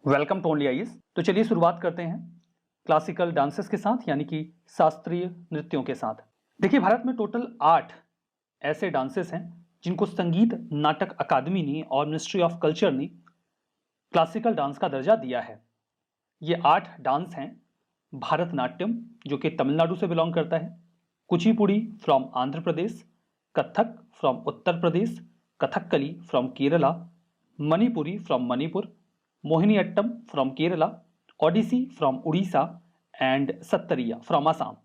Welcome to only IAS. तो चलिए शुरुआत करते हैं क्लासिकल डांसेस के साथ, यानी कि शास्त्रीय नृत्यों के साथ। देखिए, भारत में टोटल 8 ऐसे डांसेस हैं जिनको संगीत नाटक अकादमी ने और मिनिस्ट्री ऑफ कल्चर ने क्लासिकल डांस का दर्जा दिया है। ये 8 डांस हैं: भरतनाट्यम, जो कि तमिलनाडु से बिलोंग करता है; Kuchipudi from Andhra Pradesh; Kathak from Uttar Pradesh; Kathakali from Kerala; Manipuri from Manipur; Mohiniyattam from Kerala; Odissi from Orissa and Sattriya from Assam.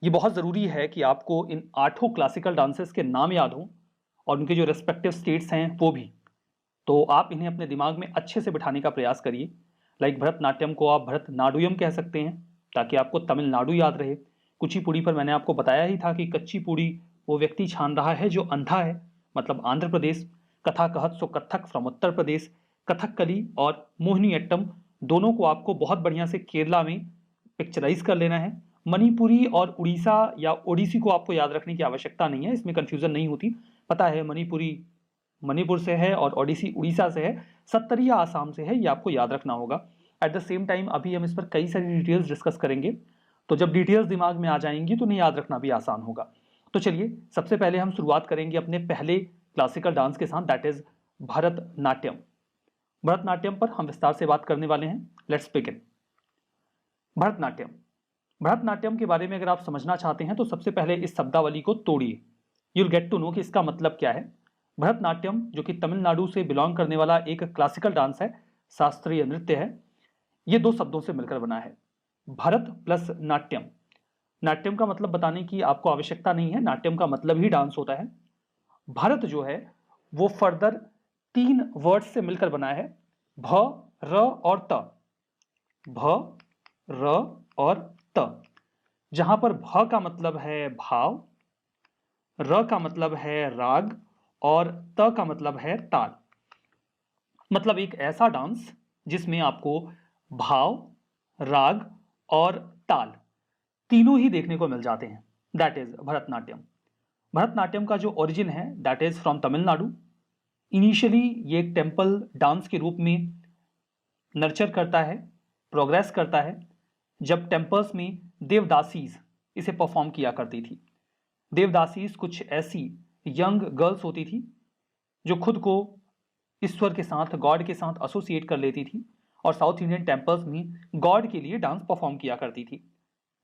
ये बहुत ज़रूरी है कि आपको इन 8 क्लासिकल डांसेस के नाम याद हों और उनके जो रेस्पेक्टिव स्टेट्स हैं वो भी। तो आप इन्हें अपने दिमाग में अच्छे से बिठाने का प्रयास करिए। लाइक भरतनाट्यम को आप भरतनाडुयम कह सकते हैं ताकि आपको तमिलनाडु याद रहे। कुचिपुड़ी पर मैंने आपको बताया ही था कि कच्ची पूड़ी वो व्यक्ति छान रहा है जो अंधा है, मतलब आंध्र प्रदेश। कथा कहत सो कथक फ्रॉम उत्तर प्रदेश। कथकली और मोहिनीअट्टम दोनों को आपको बहुत बढ़िया से केरला में पिक्चराइज कर लेना है। मणिपुरी और उड़ीसा या ओडिसी को आपको याद रखने की आवश्यकता नहीं है, इसमें कंफ्यूजन नहीं होती। पता है मणिपुरी मणिपुर से है और ओडिसी उड़ीसा से है, सत्तरिया आसाम से है, ये आपको याद रखना होगा। एट द सेम टाइम अभी हम इस पर कई सारी डिटेल्स डिस्कस करेंगे, तो जब डिटेल्स दिमाग में आ जाएंगी तो नहीं याद रखना भी आसान होगा। तो चलिए, सबसे पहले हम शुरुआत करेंगे अपने पहले क्लासिकल डांस के साथ, दैट इज भरतनाट्यम। भरतनाट्यम पर हम विस्तार से बात करने वाले हैं। Let's begin. भरतनाट्यम। भरतनाट्यम के बारे में अगर आप समझना चाहते हैं तो सबसे पहले इस शब्दावली को तोड़िए। यूल गेट टू नो कि इसका मतलब क्या है। भरतनाट्यम, जो कि तमिलनाडु से बिलोंग करने वाला एक क्लासिकल डांस है, शास्त्रीय नृत्य है, ये 2 शब्दों से मिलकर बना है, भरत प्लस नाट्यम। नाट्यम का मतलब बताने की आपको आवश्यकता नहीं है, नाट्यम का मतलब ही डांस होता है। भरत जो है वो फर्दर 3 वर्ड्स से मिलकर बना है, भ, र और त। भ, र और त। जहां पर भ का मतलब है भाव, र का मतलब है राग और त का मतलब है ताल। मतलब एक ऐसा डांस जिसमें आपको भाव, राग और ताल तीनों ही देखने को मिल जाते हैं, दैट इज भरतनाट्यम। भरतनाट्यम का जो ओरिजिन है that is from Tamil Nadu. Initially ये एक टेम्पल डांस के रूप में नर्चर करता है, प्रोग्रेस करता है, जब टेम्पल्स में देवदासीज इसे परफॉर्म किया करती थी। देवदासीज कुछ ऐसी यंग गर्ल्स होती थी जो खुद को ईश्वर के साथ, गॉड के साथ एसोसिएट कर लेती थी और साउथ इंडियन टेम्पल्स में गॉड के लिए डांस परफॉर्म किया करती थी।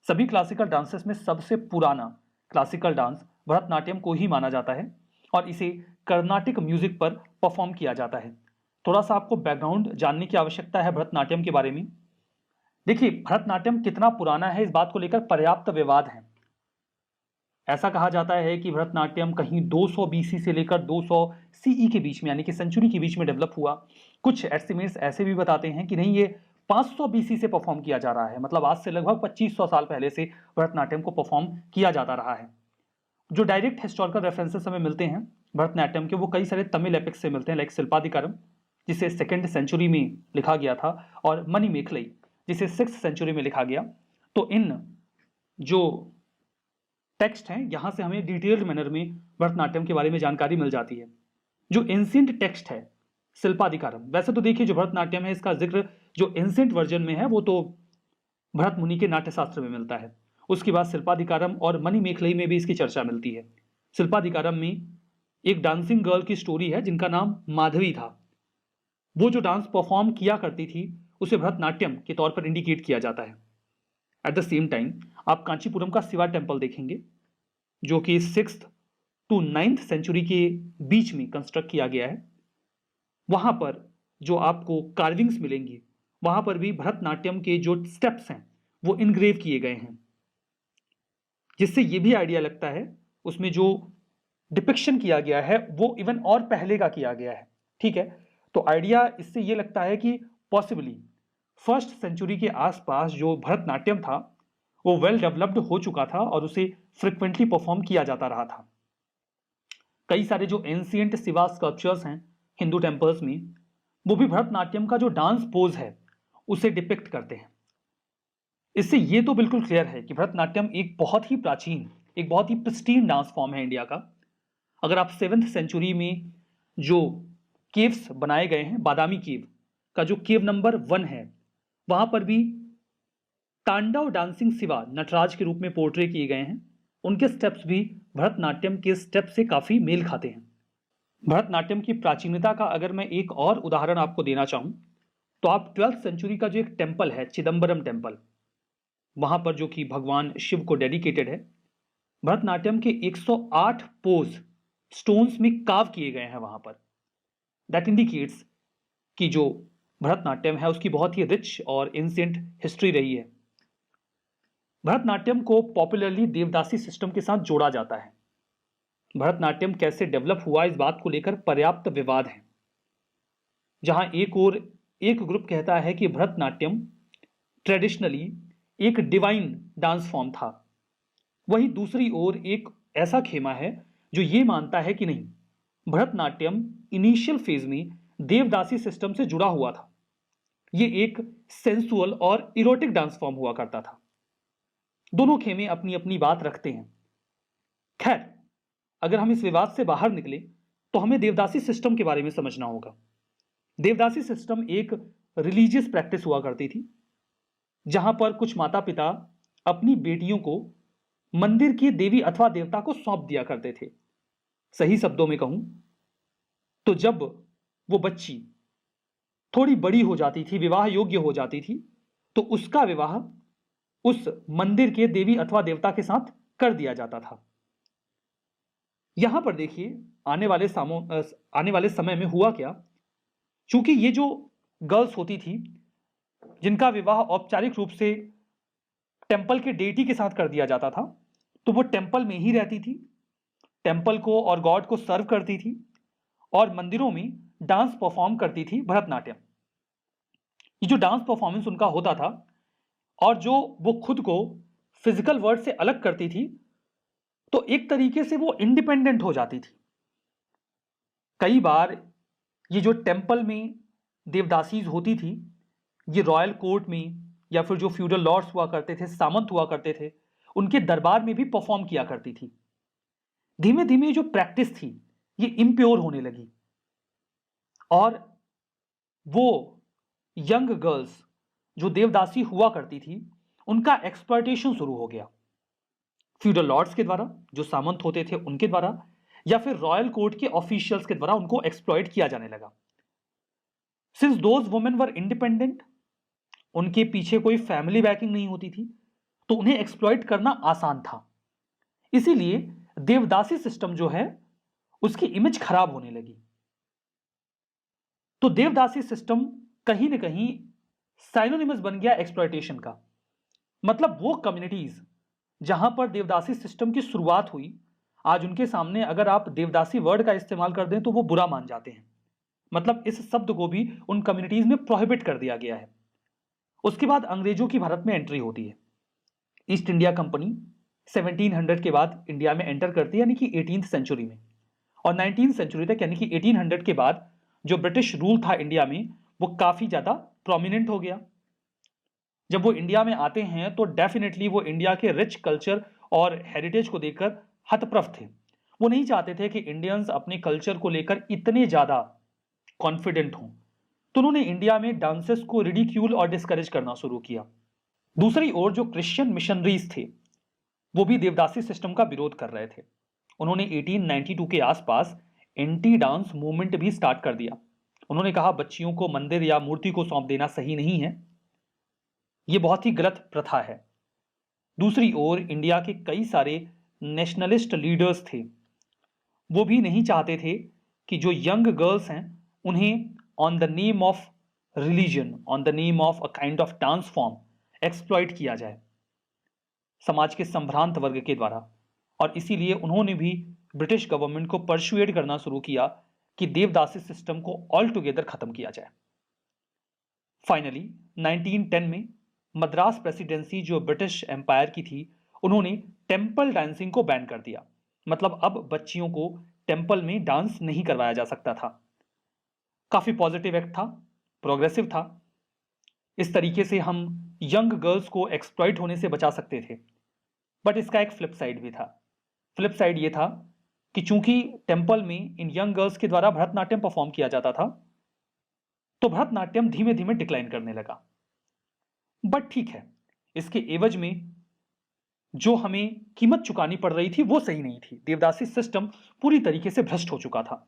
सभी क्लासिकल डांसेस में सबसे पुराना क्लासिकल डांस भरतनाट्यम को ही माना जाता है और इसे कर्नाटिक म्यूजिक पर परफॉर्म किया जाता है। थोड़ा सा आपको बैकग्राउंड जानने की आवश्यकता है भरतनाट्यम के बारे में। देखिए, भरतनाट्यम कितना पुराना है इस बात को लेकर पर्याप्त विवाद है। ऐसा कहा जाता है कि भरतनाट्यम कहीं 200 बीसी से लेकर 200 सीई के बीच में, यानी कि सेंचुरी के बीच में डेवलप हुआ। कुछ एस्टिमेट्स ऐसे भी बताते हैं कि नहीं, ये 500 बीसी से परफॉर्म किया जा रहा है, मतलब आज से लगभग 2500 साल पहले से भरतनाट्यम को परफॉर्म किया जाता रहा है। जो डायरेक्ट हिस्टोरिकल रेफरेंसेस हमें मिलते हैं भरतनाट्यम के, वो कई सारे तमिल एपिक्स से मिलते हैं, लाइक शिल्पादिकारम जिसे 2nd सेंचुरी में लिखा गया था, और मणिमेखलई जिसे 6th सेंचुरी में लिखा गया। तो इन जो टेक्स्ट हैं यहां से हमें डिटेल्ड मैनर में भरतनाट्यम के बारे में जानकारी मिल जाती है। जो एंशिएंट टेक्स्ट है शिल्पादिकारम, वैसे तो देखिए जो भरतनाट्यम है इसका जिक्र जो एंशिएंट वर्जन में है वो तो भरत मुनि के नाट्यशास्त्र में मिलता है। उसके बाद शिल्पादिकारम और मणिमेखलई में भी इसकी चर्चा मिलती है। शिल्पादिकारम में एक डांसिंग गर्ल की स्टोरी है जिनका नाम माधवी था। वो जो डांस परफॉर्म किया करती थी उसे भरतनाट्यम के तौर पर इंडिकेट किया जाता है। एट द सेम टाइम आप कांचीपुरम का शिवा टेम्पल देखेंगे जो कि 6th to 9th सेंचुरी के बीच में कंस्ट्रक्ट किया गया है। वहां पर जो आपको कार्विंग्स मिलेंगी वहां पर भी भरतनाट्यम के जो स्टेप्स हैं वो इनग्रेव किए गए हैं, जिससे ये भी आइडिया लगता है उसमें जो डिपिक्शन किया गया है वो इवन और पहले का किया गया है। ठीक है, तो आइडिया इससे ये लगता है कि पॉसिबली 1st सेंचुरी के आसपास जो भरतनाट्यम था वो वेल डेवलप्ड हो चुका था और उसे फ्रिक्वेंटली परफॉर्म किया जाता रहा था। कई सारे जो एंशिएंट शिवा स्कल्पचर्स हैं हिंदू टेम्पल्स में, वो भी भरतनाट्यम का जो डांस पोज है उसे डिपिक्ट करते हैं। इससे ये तो बिल्कुल क्लियर है कि भरतनाट्यम एक बहुत ही प्राचीन, एक बहुत ही प्रिस्टीन डांस फॉर्म है इंडिया का। अगर आप 7th सेंचुरी में जो केव्स बनाए गए हैं, बादामी केव, का जो केव नंबर 1 है वहां पर भी तांडव डांसिंग शिवा नटराज के रूप में पोर्ट्रे किए गए हैं। उनके स्टेप्स भी भरतनाट्यम के स्टेप से काफी मेल खाते हैं। भरतनाट्यम की प्राचीनता का अगर मैं एक और उदाहरण आपको देना चाहूं तो आप 12th सेंचुरी का जो एक टेम्पल है चिदम्बरम टेम्पल, वहां पर जो कि भगवान शिव को डेडिकेटेड है, भरतनाट्यम के 108 पोज स्टोन्स में कार्व किए गए हैं वहां पर। दैट इंडिकेट्स कि जो भरतनाट्यम है उसकी बहुत ही रिच और एंशिएंट हिस्ट्री रही है। भरतनाट्यम को पॉपुलरली देवदासी सिस्टम के साथ जोड़ा जाता है। भरतनाट्यम कैसे डेवलप हुआ इस बात को लेकर पर्याप्त विवाद है। जहां एक ग्रुप कहता है कि भरतनाट्यम ट्रेडिशनली एक डिवाइन डांस फॉर्म था, वहीं दूसरी ओर एक ऐसा खेमा है जो यह मानता है कि नहीं, भरतनाट्यम इनिशियल फेज में देवदासी सिस्टम से जुड़ा हुआ था। यह एक सेंसुअल और इरोटिक डांस फॉर्म हुआ करता था। दोनों खेमे अपनी अपनी बात रखते हैं। खैर, अगर हम इस विवाद से बाहर निकले तो हमें देवदासी सिस्टम के बारे में समझना होगा। देवदासी सिस्टम एक रिलीजियस प्रैक्टिस हुआ करती थी, जहां पर कुछ माता पिता अपनी बेटियों को मंदिर की देवी अथवा देवता को सौंप दिया करते थे। सही शब्दों में कहूं तो जब वो बच्ची थोड़ी बड़ी हो जाती थी, विवाह योग्य हो जाती थी, तो उसका विवाह उस मंदिर के देवी अथवा देवता के साथ कर दिया जाता था। यहां पर देखिए आने वाले समय में हुआ क्या, चूंकि ये जो गर्ल्स होती थी जिनका विवाह औपचारिक रूप से टेंपल के डेटी के साथ कर दिया जाता था, तो वो टेंपल में ही रहती थी, टेंपल को और गॉड को सर्व करती थी और मंदिरों में डांस परफॉर्म करती थी भरतनाट्यम। ये जो डांस परफॉर्मेंस उनका होता था और जो वो खुद को फिजिकल वर्ल्ड से अलग करती थी, तो एक तरीके से वो इंडिपेंडेंट हो जाती थी। कई बार ये जो टेंपल में देवदासीज होती थी, ये रॉयल कोर्ट में या फिर जो फ्यूडल लॉर्ड्स हुआ करते थे, सामंत हुआ करते थे, उनके दरबार में भी परफॉर्म किया करती थी। धीमे धीमे जो प्रैक्टिस थी ये इम्प्योर होने लगी और वो यंग गर्ल्स जो देवदासी हुआ करती थी उनका एक्सप्लॉयटेशन शुरू हो गया, फ्यूडल लॉर्ड्स के द्वारा, जो सामंत होते थे उनके द्वारा, या फिर रॉयल कोर्ट के ऑफिशियल्स के द्वारा उनको एक्सप्लॉइट किया जाने लगा। Since those women were independent, उनके पीछे कोई फैमिली बैकिंग नहीं होती थी, तो उन्हें एक्सप्लॉइट करना आसान था। इसीलिए देवदासी सिस्टम जो है उसकी इमेज खराब होने लगी। तो देवदासी सिस्टम कहीं ना कहीं साइनोनिमस बन गया एक्सप्लॉइटेशन का। मतलब वो कम्युनिटीज जहां पर देवदासी सिस्टम की शुरुआत हुई, आज उनके सामने अगर आप देवदासी वर्ड का इस्तेमाल कर दें तो वो बुरा मान जाते हैं। मतलब इस शब्द को भी उन कम्युनिटीज में प्रोहिबिट कर दिया गया है। उसके बाद अंग्रेजों की भारत में एंट्री होती है। ईस्ट इंडिया कंपनी 1700 के बाद इंडिया में एंटर करती है, यानी कि 18th सेंचुरी में, और 19th सेंचुरी तक यानी कि 1800 के बाद जो ब्रिटिश रूल था इंडिया में वो काफी ज्यादा प्रोमिनेंट हो गया। जब वो इंडिया में आते हैं तो डेफिनेटली वो इंडिया के रिच कल्चर और हेरिटेज को देखकर हतप्रभ थे। वो नहीं चाहते थे कि इंडियंस अपने कल्चर को लेकर इतने ज्यादा कॉन्फिडेंट हों, तो उन्होंने इंडिया में डांसेस को रिडिक्यूल और डिस्करेज करना शुरू किया। दूसरी ओर जो क्रिश्चियन मिशनरीज थे वो भी देवदासी सिस्टम का विरोध कर रहे थे। उन्होंने 1892 के आसपास एंटी डांस मूवमेंट भी स्टार्ट कर दिया। उन्होंने कहा बच्चियों को मंदिर या मूर्ति को सौंप देना सही नहीं है, यह बहुत ही गलत प्रथा है। दूसरी ओर इंडिया के कई सारे नेशनलिस्ट लीडर्स थे, वो भी नहीं चाहते थे कि जो यंग गर्ल्स हैं उन्हें on the name of religion, on the name of a kind of dance form exploit किया जाए समाज के संभ्रांत वर्ग के द्वारा। और इसीलिए उन्होंने भी ब्रिटिश गवर्नमेंट को परसुएड करना शुरू किया कि देवदासी सिस्टम को ऑल टुगेदर खत्म किया जाए। फाइनली 1910 में मद्रास प्रेसिडेंसी जो ब्रिटिश एम्पायर की थी, उन्होंने टेंपल डांसिंग को बैन कर दिया। मतलब अब बच्चियों को टेंपल में डांस नहीं करवाया जा सकता था। काफी पॉजिटिव एक्ट था, प्रोग्रेसिव था। इस तरीके से हम यंग गर्ल्स को एक्सप्लॉइट होने से बचा सकते थे। बट इसका एक फ्लिप साइड भी था। फ्लिप साइड ये था कि चूंकि टेंपल में इन यंग गर्ल्स के द्वारा भरतनाट्यम परफॉर्म किया जाता था, तो भरतनाट्यम धीमे धीमे डिक्लाइन करने लगा। बट ठीक है, इसके एवज में जो हमें कीमत चुकानी पड़ रही थी वो सही नहीं थी। देवदासी सिस्टम पूरी तरीके से भ्रष्ट हो चुका था,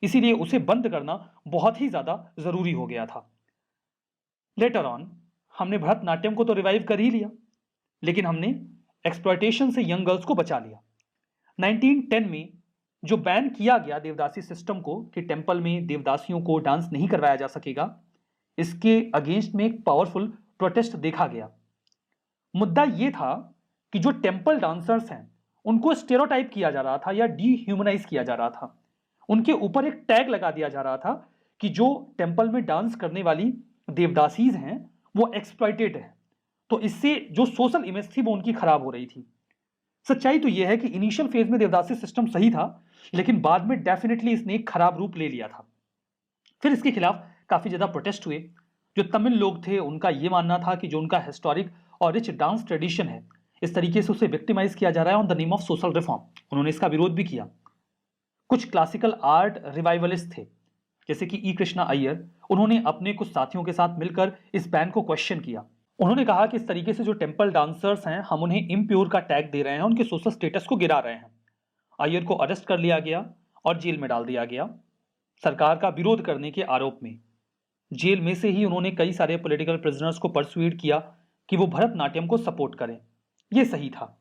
इसीलिए उसे बंद करना बहुत ही ज्यादा जरूरी हो गया था। लेटर ऑन हमने भरतनाट्यम को तो रिवाइव कर ही लिया, लेकिन हमने एक्सप्लॉयटेशन से यंग गर्ल्स को बचा लिया। 1910 में जो बैन किया गया देवदासी सिस्टम को कि टेंपल में देवदासियों को डांस नहीं करवाया जा सकेगा, इसके अगेंस्ट में एक पावरफुल प्रोटेस्ट देखा गया। मुद्दा यह था कि जो टेंपल डांसर्स हैं उनको स्टेरियोटाइप किया जा रहा था या डीह्यूमनाइज किया जा रहा था। उनके ऊपर एक टैग लगा दिया जा रहा था कि जो टेंपल में डांस करने वाली देवदासीज हैं वो एक्सप्लॉइटेड है। तो इससे जो सोशल इमेज थी वो उनकी खराब हो रही थी। सच्चाई तो यह है कि इनिशियल फेज में देवदासी सिस्टम सही था, लेकिन बाद में डेफिनेटली इसने एक खराब रूप ले लिया था। फिर इसके खिलाफ काफी ज्यादा प्रोटेस्ट हुए। जो तमिल लोग थे उनका यह मानना था कि जो उनका हिस्टोरिक और रिच डांस ट्रेडिशन है, इस तरीके से उसे विक्टिमाइज किया जा रहा है on the name of social reform. उन्होंने इसका विरोध भी किया। कुछ क्लासिकल आर्ट रिवाइवलिस्ट थे जैसे कि ई कृष्णा अय्यर, उन्होंने अपने कुछ साथियों के साथ मिलकर इस बैन को क्वेश्चन किया। उन्होंने कहा कि इस तरीके से जो टेंपल डांसर्स हैं हम उन्हें इम्प्योर का टैग दे रहे हैं, उनके सोशल स्टेटस को गिरा रहे हैं। अय्यर को अरेस्ट कर लिया गया और जेल में डाल दिया गया सरकार का विरोध करने के आरोप में। जेल में से ही उन्होंने कई सारे पॉलिटिकल प्रिजनर्स को परसुएड किया कि वो भरतनाट्यम को सपोर्ट करें। यह सही था।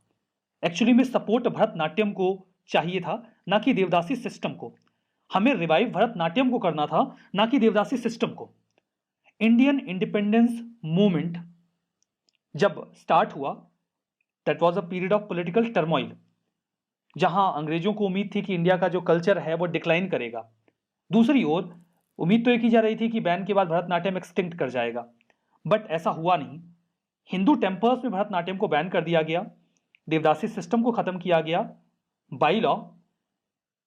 एक्चुअली में सपोर्ट भरतनाट्यम को चाहिए था, ना कि देवदासी सिस्टम को। हमें रिवाइव भरतनाट्यम को करना था, ना कि देवदासी सिस्टम को। इंडियन इंडिपेंडेंस मूवमेंट जब स्टार्ट हुआ, that was a period of political turmoil, जहां अंग्रेजों को उम्मीद थी कि इंडिया का जो कल्चर है वो डिक्लाइन करेगा। दूसरी ओर उम्मीद तो ये की जा रही थी कि बैन के बाद भरतनाट्यम एक्सटिंक्ट कर जाएगा, बट ऐसा हुआ नहीं। हिंदू टेम्पल्स में भरतनाट्यम को बैन कर दिया गया, देवदासी सिस्टम को खत्म किया गया बाई लॉ।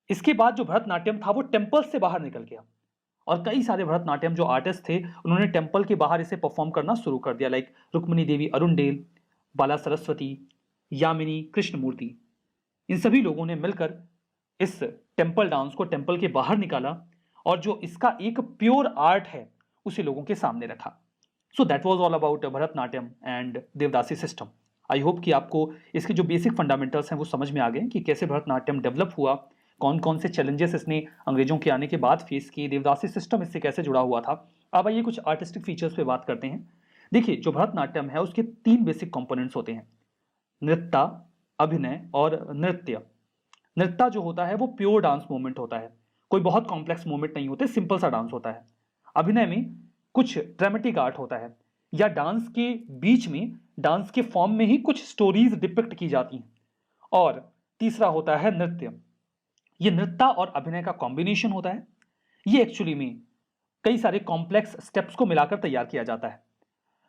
इसके बाद जो भरतनाट्यम था वो टेम्पल्स से बाहर निकल गया और कई सारे भरतनाट्यम जो आर्टिस्ट थे उन्होंने टेम्पल के बाहर इसे परफॉर्म करना शुरू कर दिया, लाइक रुक्मिणी देवी अरुणडेल, बाला सरस्वती, यामिनी कृष्णमूर्ति। इन सभी लोगों ने मिलकर इस टेम्पल डांस को टेम्पल के बाहर निकाला और जो इसका एक प्योर आर्ट है उसे लोगों के सामने रखा। So that was all about Bharatanatyam and devadasi system. I hope कि आपको इसके जो बेसिक फंडामेंटल्स हैं वो समझ में आ गए कि कैसे भरतनाट्यम डेवलप हुआ, कौन कौन से चैलेंजेस इसने अंग्रेजों के आने के बाद फेस किए, देवदासी सिस्टम इससे कैसे जुड़ा हुआ था। अब आइए कुछ आर्टिस्टिक फीचर्स पे बात करते हैं। देखिए, जो भरतनाट्यम है उसके 3 बेसिक कंपोनेंट्स होते हैं, नृत्य, अभिनय और नृत्य। नृत्य जो होता है वो प्योर डांस मूवमेंट होता है, कोई बहुत कॉम्प्लेक्स मूवमेंट नहीं होते, सिंपल सा डांस होता है। अभिनय में कुछ ड्रामेटिक आर्ट होता है या डांस के बीच में डांस के फॉर्म में ही कुछ स्टोरीज डिपिक्ट की जाती हैं। और तीसरा होता है नृत्य। ये नृत्य और अभिनय का कॉम्बिनेशन होता है। ये एक्चुअली में कई सारे कॉम्प्लेक्स स्टेप्स को मिलाकर तैयार किया जाता है।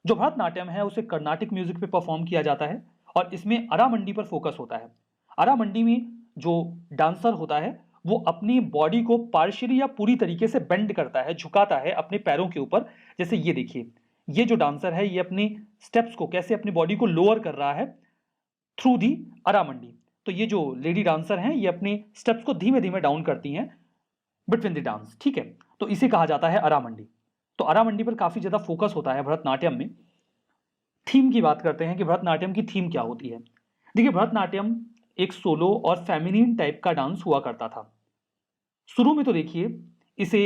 जो भरतनाट्यम है उसे कर्नाटिक म्यूजिक पे परफॉर्म किया जाता है और इसमें अरामंडी पर फोकस होता है। अरामंडी में जो डांसर होता है वो अपनी बॉडी को पार्शियली या पूरी तरीके से बेंड करता है, झुकाता है अपने पैरों के ऊपर। जैसे ये देखिए, ये जो डांसर है ये अपनी स्टेप्स को कैसे अपनी बॉडी को लोअर कर रहा है थ्रू दी अरामंडी। तो ये जो लेडी डांसर हैं ये अपनी स्टेप्स को धीमे धीमे डाउन करती हैं बिटवीन द डांस, ठीक है। तो इसे कहा जाता है अरामंडी। तो अरामंडी पर काफी ज्यादा फोकस होता है भरतनाट्यम में। थीम की बात करते हैं कि भरतनाट्यम की थीम क्या होती है। देखिए, भरतनाट्यम एक सोलो और फेमिनिन टाइप का डांस हुआ करता था। शुरू में तो देखिए इसे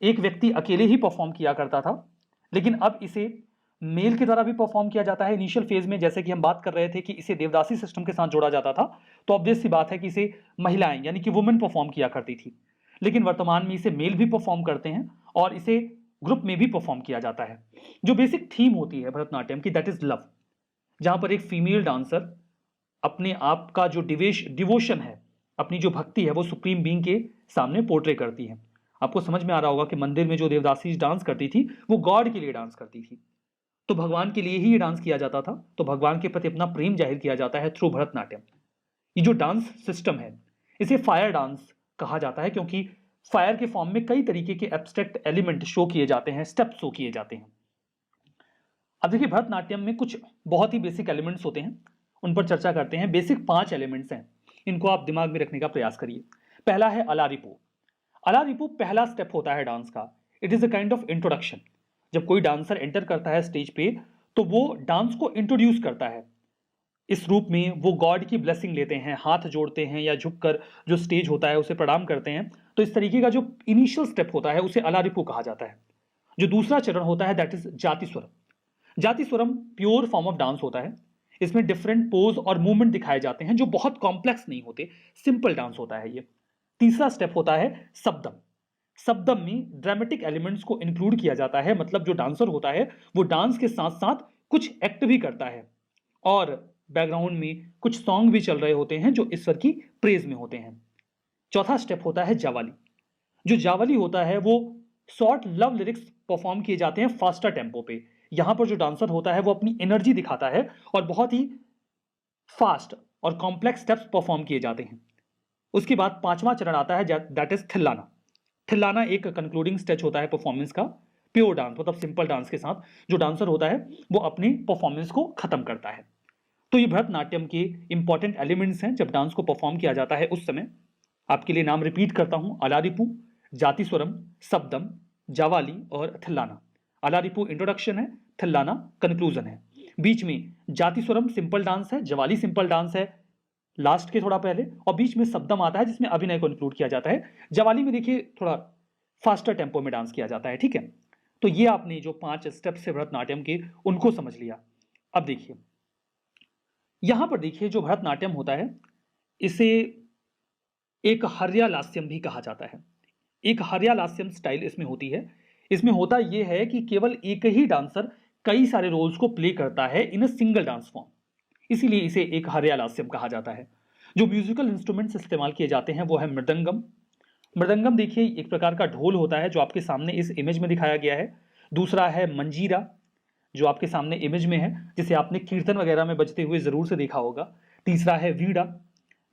एक व्यक्ति अकेले ही परफॉर्म किया करता था, लेकिन अब इसे मेल के द्वारा भी परफॉर्म किया जाता है। इनिशियल फेज में जैसे कि हम बात कर रहे थे कि इसे देवदासी सिस्टम के साथ जोड़ा जाता था, तो ऑब्वियस सी बात है कि इसे महिलाएं यानी कि वुमेन परफॉर्म किया करती थी। लेकिन वर्तमान में इसे मेल भी परफॉर्म करते हैं और इसे ग्रुप में भी परफॉर्म किया जाता है। जो बेसिक थीम होती है भरतनाट्यम की, दैट इज लव, जहां पर एक फीमेल डांसर अपने आप का जो डिवोशन है, अपनी जो भक्ति है वो सुप्रीम बीइंग के सामने पोर्ट्रे करती है। आपको समझ में आ रहा होगा कि मंदिर में जो देवदासी डांस करती थी वो गॉड के लिए डांस करती थी, तो भगवान के लिए ही ये डांस किया जाता था। तो भगवान के प्रति अपना प्रेम जाहिर किया जाता है थ्रू भरतनाट्यम। ये जो डांस सिस्टम है इसे फायर डांस कहा जाता है, क्योंकि फायर के फॉर्म में कई तरीके के एब्स्ट्रैक्ट एलिमेंट शो किए जाते हैं, स्टेप शो किए जाते हैं। अब देखिए, भरतनाट्यम में कुछ बहुत ही बेसिक एलिमेंट्स होते हैं, उन पर चर्चा करते हैं। बेसिक 5 एलिमेंट्स हैं, इनको आप दिमाग में रखने का प्रयास करिए। पहला है अलारिपू। अलारिपू पहला स्टेप होता है डांस का। It is a kind of introduction. जब कोई डांसर एंटर करता है स्टेज पे तो वो डांस को इंट्रोड्यूस करता है। इस रूप में वो गॉड की ब्लेसिंग लेते हैं, हाथ जोड़ते हैं या झुककर जो स्टेज होता है उसे प्रणाम करते हैं। तो इस तरीके का जो इनिशियल स्टेप होता है उसे अलारिपू कहा जाता है। जो दूसरा चरण होता है दैट इज जाति स्वरम। जाति स्वरम प्योर फॉर्म ऑफ डांस होता है। इसमें डिफरेंट पोज और मूवमेंट दिखाए जाते हैं जो बहुत कॉम्प्लेक्स नहीं होते, सिंपल डांस होता है ये। तीसरा स्टेप होता है शब्दम। शब्दम में ड्रामेटिक एलिमेंट्स को इंक्लूड किया जाता है, मतलब जो डांसर होता है वो डांस के साथ साथ कुछ एक्ट भी करता है और बैकग्राउंड में कुछ सॉन्ग भी चल रहे होते हैं जो ईश्वर की प्रेज में होते हैं। चौथा स्टेप होता है जावाली। जो जावाली होता है वो शॉर्ट लव लिरिक्स परफॉर्म किए जाते हैं फास्टर टेम्पो पे। यहां पर जो डांसर होता है वो अपनी एनर्जी दिखाता है और बहुत ही फास्ट और कॉम्प्लेक्स स्टेप्स परफॉर्म किए जाते हैं। उसके बाद पांचवा चरण आता है दैट इज थिल्लाना। थिल्लाना एक कंक्लूडिंग स्टेज होता है परफॉर्मेंस का। प्योर डांस मतलब सिंपल डांस के साथ जो डांसर होता है वो अपनी परफॉर्मेंस को खत्म करता है। तो ये भरतनाट्यम के इंपॉर्टेंट एलिमेंट्स हैं जब डांस को परफॉर्म किया जाता है उस समय। आपके लिए नाम रिपीट करता हूं, अलारिपू, जातिस्वरम, शब्दम, जावाली और थिल्लाना। अलारिपू इंट्रोडक्शन है, थिल्लाना कंक्लूजन है। बीच में जातिस्वरम सिंपल डांस है, जवाली सिंपल डांस है लास्ट के थोड़ा पहले, और बीच में शब्दम आता है जिसमें अभिनय को इंक्लूड किया जाता है। जवाली में देखिए थोड़ा फास्टर टेम्पो में डांस किया जाता है, ठीक है। तो ये आपने जो 5 स्टेप्स है भरतनाट्यम के उनको समझ लिया। अब देखिए यहां पर देखिए जो भरतनाट्यम होता है इसे एक हर्यालास्यम भी कहा जाता है। एक हर्यालास्यम स्टाइल इसमें होती है। इसमें होता यह है कि केवल एक ही डांसर कई सारे रोल्स को प्ले करता है इन अ सिंगल डांस फॉर्म, इसीलिए इसे एक हर्यालास्यम कहा जाता है। जो म्यूजिकल इंस्ट्रूमेंट्स इस्तेमाल किए जाते हैं वो है मृदंगम। मृदंगम देखिए एक प्रकार का ढोल होता है जो आपके सामने इस इमेज में दिखाया गया है। दूसरा है मंजीरा जो आपके सामने इमेज में है, जिसे आपने कीर्तन वगैरह में बजते हुए जरूर से देखा होगा। तीसरा है वीणा।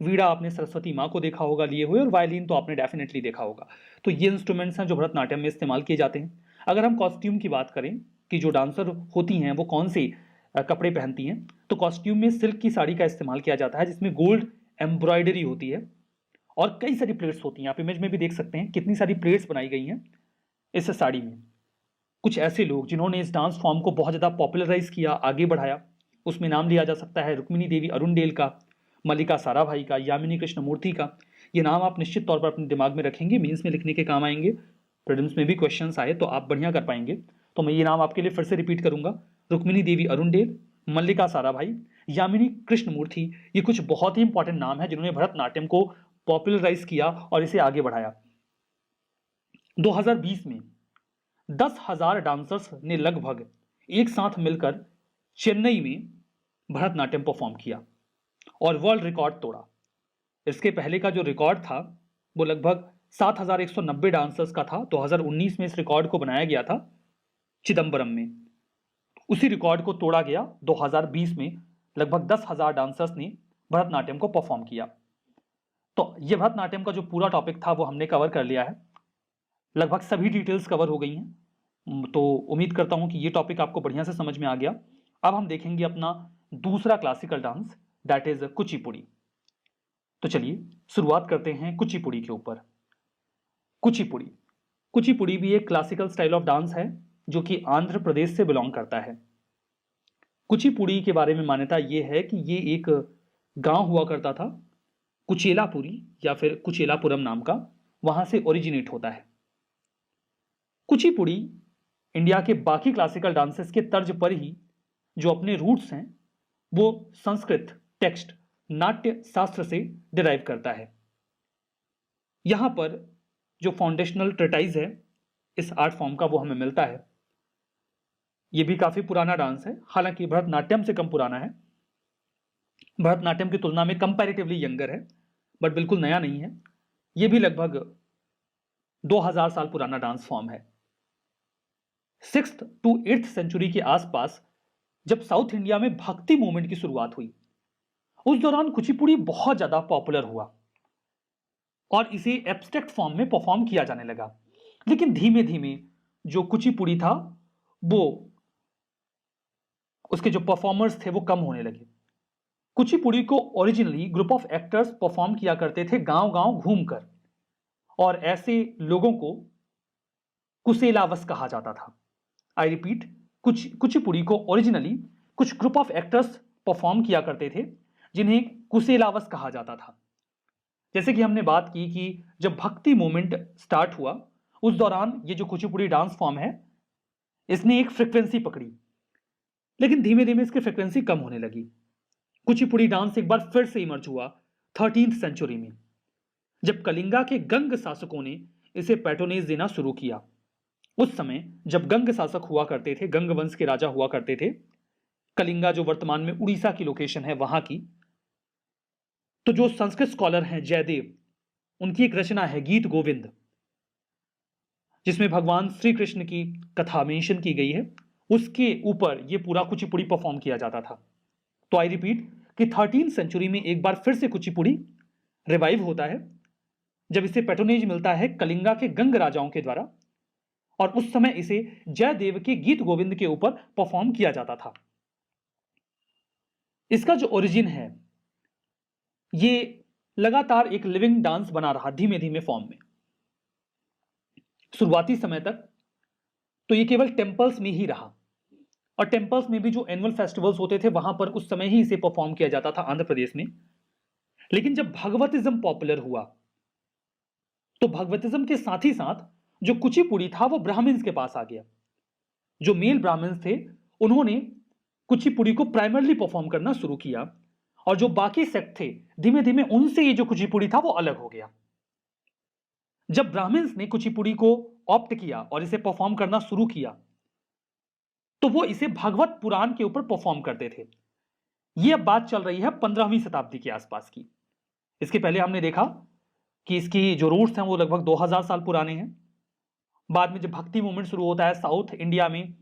वीणा आपने सरस्वती माँ को देखा होगा लिए हुए, और वायलिन तो आपने डेफिनेटली देखा होगा। तो ये इंस्ट्रूमेंट्स हैं जो भरतनाट्यम में इस्तेमाल किए जाते हैं। अगर हम कॉस्ट्यूम की बात करें कि जो डांसर होती हैं वो कौन से कपड़े पहनती हैं, तो कॉस्ट्यूम में सिल्क की साड़ी का इस्तेमाल किया जाता है जिसमें गोल्ड एम्ब्रॉयडरी होती है और कई सारी प्लेट्स होती हैं। आप इमेज में भी देख सकते हैं कितनी सारी प्लेट्स बनाई गई हैं इस साड़ी में। कुछ ऐसे लोग जिन्होंने इस डांस फॉर्म को बहुत ज़्यादा पॉपुलराइज किया, आगे बढ़ाया, उसमें नाम लिया जा सकता है रुक्मिणी देवी अरुणडेल का, मल्लिका साराभाई का, यामिनी कृष्णमूर्ति का। ये नाम आप निश्चित तौर पर अपने दिमाग में रखेंगे, मीन्स में लिखने के काम आएंगे, प्रीलिम्स में भी क्वेश्चंस आए तो आप बढ़िया कर पाएंगे। तो मैं ये नाम आपके लिए फिर से रिपीट करूंगा, रुक्मिणी देवी अरुणडेल, मल्लिका साराभाई, यामिनी कृष्णमूर्ति। ये कुछ बहुत ही इंपॉर्टेंट नाम है जिन्होंने भरतनाट्यम को पॉपुलराइज किया और इसे आगे बढ़ाया। 2020 में 10,000 डांसर्स ने लगभग एक साथ मिलकर चेन्नई में भरतनाट्यम परफॉर्म किया और वर्ल्ड रिकॉर्ड तोड़ा। इसके पहले का जो रिकॉर्ड था वो लगभग 7,190 डांसर्स का था। 2019 में इस रिकॉर्ड को बनाया गया था चिदम्बरम में। उसी रिकॉर्ड को तोड़ा गया 2020 में। लगभग 10,000 डांसर्स ने भरतनाट्यम को परफॉर्म किया। तो ये भरतनाट्यम का जो पूरा टॉपिक था वो हमने कवर कर लिया है। लगभग सभी डिटेल्स कवर हो गई हैं। तो उम्मीद करता हूं कि ये टॉपिक आपको बढ़िया से समझ में आ गया। अब हम देखेंगे अपना दूसरा classical dance that is Kuchipudi. तो चलिए शुरुआत करते हैं कुचिपुड़ी के ऊपर। कुचिपुड़ी कुचिपुड़ी भी एक क्लासिकल स्टाइल ऑफ डांस है जो कि आंध्र प्रदेश से बिलोंग करता है। कुचिपुड़ी के बारे में मान्यता यह है कि ये एक गांव हुआ करता था, कुचेलापुरी या फिर कुचेलापुरम नाम का, वहां से ओरिजिनेट होता है। कुचिपुड़ी इंडिया के बाकी क्लासिकल डांसेस के तर्ज पर ही जो अपने रूट्स हैं वो संस्कृत टेक्स्ट नाट्य शास्त्र से डिराइव करता है। यहां पर जो फाउंडेशनल ट्रेटाइज है इस आर्ट फॉर्म का वो हमें मिलता है। ये भी काफी पुराना डांस है, हालांकि भरतनाट्यम से कम पुराना है। भरतनाट्यम की तुलना में कंपैरेटिवली यंगर है, बट बिल्कुल नया नहीं है। ये भी लगभग 2000 साल पुराना डांस फॉर्म है। 6th to 8th सेंचुरी के आसपास जब साउथ इंडिया में भक्ति मूवमेंट की शुरुआत हुई उस दौरान कुचिपुड़ी बहुत ज्यादा पॉपुलर हुआ और इसे एब्स्ट्रैक्ट फॉर्म में परफॉर्म किया जाने लगा। लेकिन धीमे धीमे जो कुचिपुड़ी था वो उसके जो परफॉर्मर्स थे वो कम होने लगे। कुचिपुड़ी को originally group of actors perform किया करते थे गांव गांव घूमकर, और ऐसे लोगों को कुशेलावस कहा जाता था। आई रिपीट, कुचिपुड़ी को ओरिजिनली कुछ ग्रुप ऑफ एक्टर्स परफॉर्म किया करते थे जिन्हें कुशेलावस कहा जाता था। जैसे कि हमने बात की कि जब भक्ति मूवमेंट स्टार्ट हुआ उस दौरान ये जो कुचिपुड़ी डांस फॉर्म है इसने एक फ्रिक्वेंसी पकड़ी, लेकिन धीमे धीमे इसकी फ्रिक्वेंसी कम होने लगी। कुचिपुड़ी डांस एक बार फिर से इमर्ज हुआ 13th सेंचुरी में, जब कलिंगा के गंग शासकों ने इसे पैट्रोनेज देना शुरू किया। उस समय जब गंग शासक हुआ करते थे, गंग वंश के राजा हुआ करते थे, कलिंगा जो वर्तमान में उड़ीसा की लोकेशन है वहां की, तो जो संस्कृत स्कॉलर हैं जयदेव, उनकी एक रचना है गीत गोविंद, जिसमें भगवान श्री कृष्ण की कथा मेंशन की गई है, उसके ऊपर यह पूरा कुचिपुड़ी परफॉर्म किया जाता था। तो आई रिपीट कि 13th सेंचुरी में एक बार फिर से कुचिपुड़ी रिवाइव होता है जब इसे पैट्रोनेज मिलता है कलिंगा के गंग राजाओं के द्वारा, और उस समय इसे जयदेव के गीत गोविंद के ऊपर परफॉर्म किया जाता था। इसका जो ओरिजिन है ये लगातार एक लिविंग डांस बना रहा धीमे धीमे फॉर्म में। शुरुआती समय तक तो ये केवल टेम्पल्स में ही रहा, और टेम्पल्स में भी जो एनुअल फेस्टिवल्स होते थे वहां पर उस समय ही इसे परफॉर्म किया जाता था आंध्र प्रदेश में। लेकिन जब भगवतिज्म पॉपुलर हुआ तो भगवतिज्म के साथ ही साथ जो कुचिपुड़ी था वो ब्राह्मण्स के पास आ गया। जो मेल ब्राह्मण्स थे उन्होंने कुचिपुड़ी को प्राइमरली परफॉर्म करना शुरू किया, और जो बाकी सेक्ट थे धीमे धीमे उनसे ये जो कुचिपुड़ी था वो अलग हो गया। जब ब्राह्मण्स ने कुचिपुड़ी को ऑप्ट किया और इसे परफॉर्म करना शुरू किया तो वो इसे भागवत पुराण के ऊपर परफॉर्म करते थे। ये अब बात चल रही है 15वीं शताब्दी के आसपास की। इसके पहले हमने देखा कि इसकी जो रूट्स हैं वो लगभग 2000 साल पुराने हैं। बाद में जब भक्ति मूवमेंट शुरू होता है साउथ इंडिया में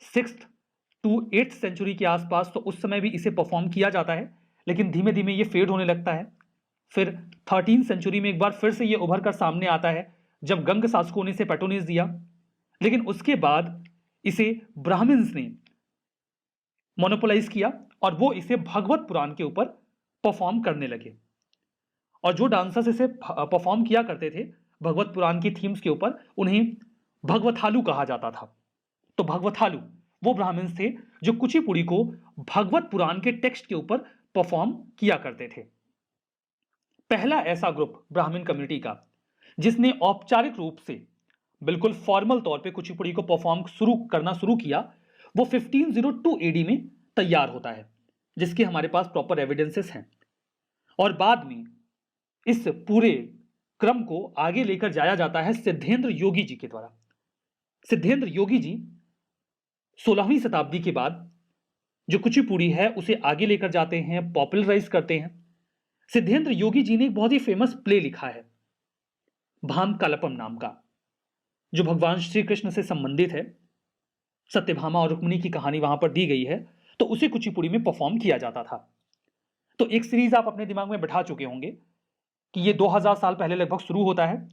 6th to 8th सेंचुरी के आसपास, तो उस समय भी इसे परफॉर्म किया जाता है, लेकिन धीमे धीमे ये फेड होने लगता है। फिर 13th सेंचुरी में एक बार फिर से ये उभर कर सामने आता है जब गंग शासकों ने इसे पैट्रोनेज दिया, लेकिन उसके बाद इसे ब्राह्मण्स ने मोनोपोलाइज किया और वो इसे भागवत पुराण के ऊपर परफॉर्म करने लगे। और जो डांसर्स इसे परफॉर्म किया करते थे भगवत पुराण की थीम्स के ऊपर, उन्हें भगवथालू कहा जाता था। तो भगवथालू वो ब्राह्मण्स थे जो कुचिपुड़ी को भगवत पुराण के टेक्स्ट के ऊपर परफॉर्म किया करते थे। पहला ऐसा ग्रुप ब्राह्मण कम्युनिटी का जिसने औपचारिक रूप से बिल्कुल फॉर्मल तौर पे कुचिपुड़ी को परफॉर्म करना शुरू किया वो 1502 एडी में तैयार होता है, जिसके हमारे पास प्रॉपर एविडेंसेस हैं। और बाद में इस पूरे क्रम को आगे लेकर जाया जाता है सिद्धेंद्र योगी जी के द्वारा। सिद्धेंद्र योगी जी 16वीं शताब्दी के बाद जो कुचिपुड़ी है उसे आगे लेकर जाते हैं, पॉपुलराइज करते हैं। सिद्धेंद्र योगी जी ने एक बहुत ही फेमस प्ले लिखा है भाम कलपम नाम का, जो भगवान श्री कृष्ण से संबंधित है। सत्यभामा और रुक्मिणी की कहानी वहां पर दी गई है, तो उसे कुचिपुड़ी में परफॉर्म किया जाता था। तो एक सीरीज आप अपने दिमाग में बैठा चुके होंगे कि ये 2000 साल पहले लगभग शुरू होता है।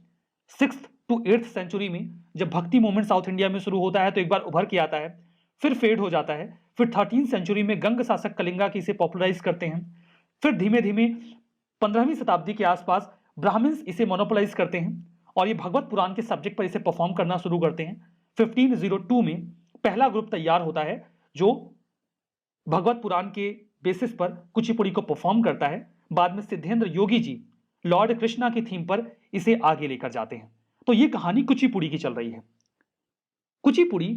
6th to 8th सेंचुरी में जब भक्ति मूवमेंट साउथ इंडिया में शुरू होता है तो एक बार उभर के आता है, फिर फेड हो जाता है। फिर 13th सेंचुरी में गंग शासक कलिंगा की इसे पॉपुलराइज करते हैं। फिर धीमे धीमे 15वीं शताब्दी के आसपास ब्राह्मण्स इसे मोनोपोलाइज करते हैं और ये भगवत पुराण के सब्जेक्ट पर इसे परफॉर्म करना शुरू करते हैं। 1502 में पहला ग्रुप तैयार होता है जो भगवत पुराण के बेसिस पर कुचिपुड़ी को परफॉर्म करता है। बाद में सिद्धेंद्र योगी जी लॉर्ड कृष्णा की थीम पर इसे आगे लेकर जाते हैं। तो ये कहानी कुचिपुड़ी की चल रही है। कुचिपुड़ी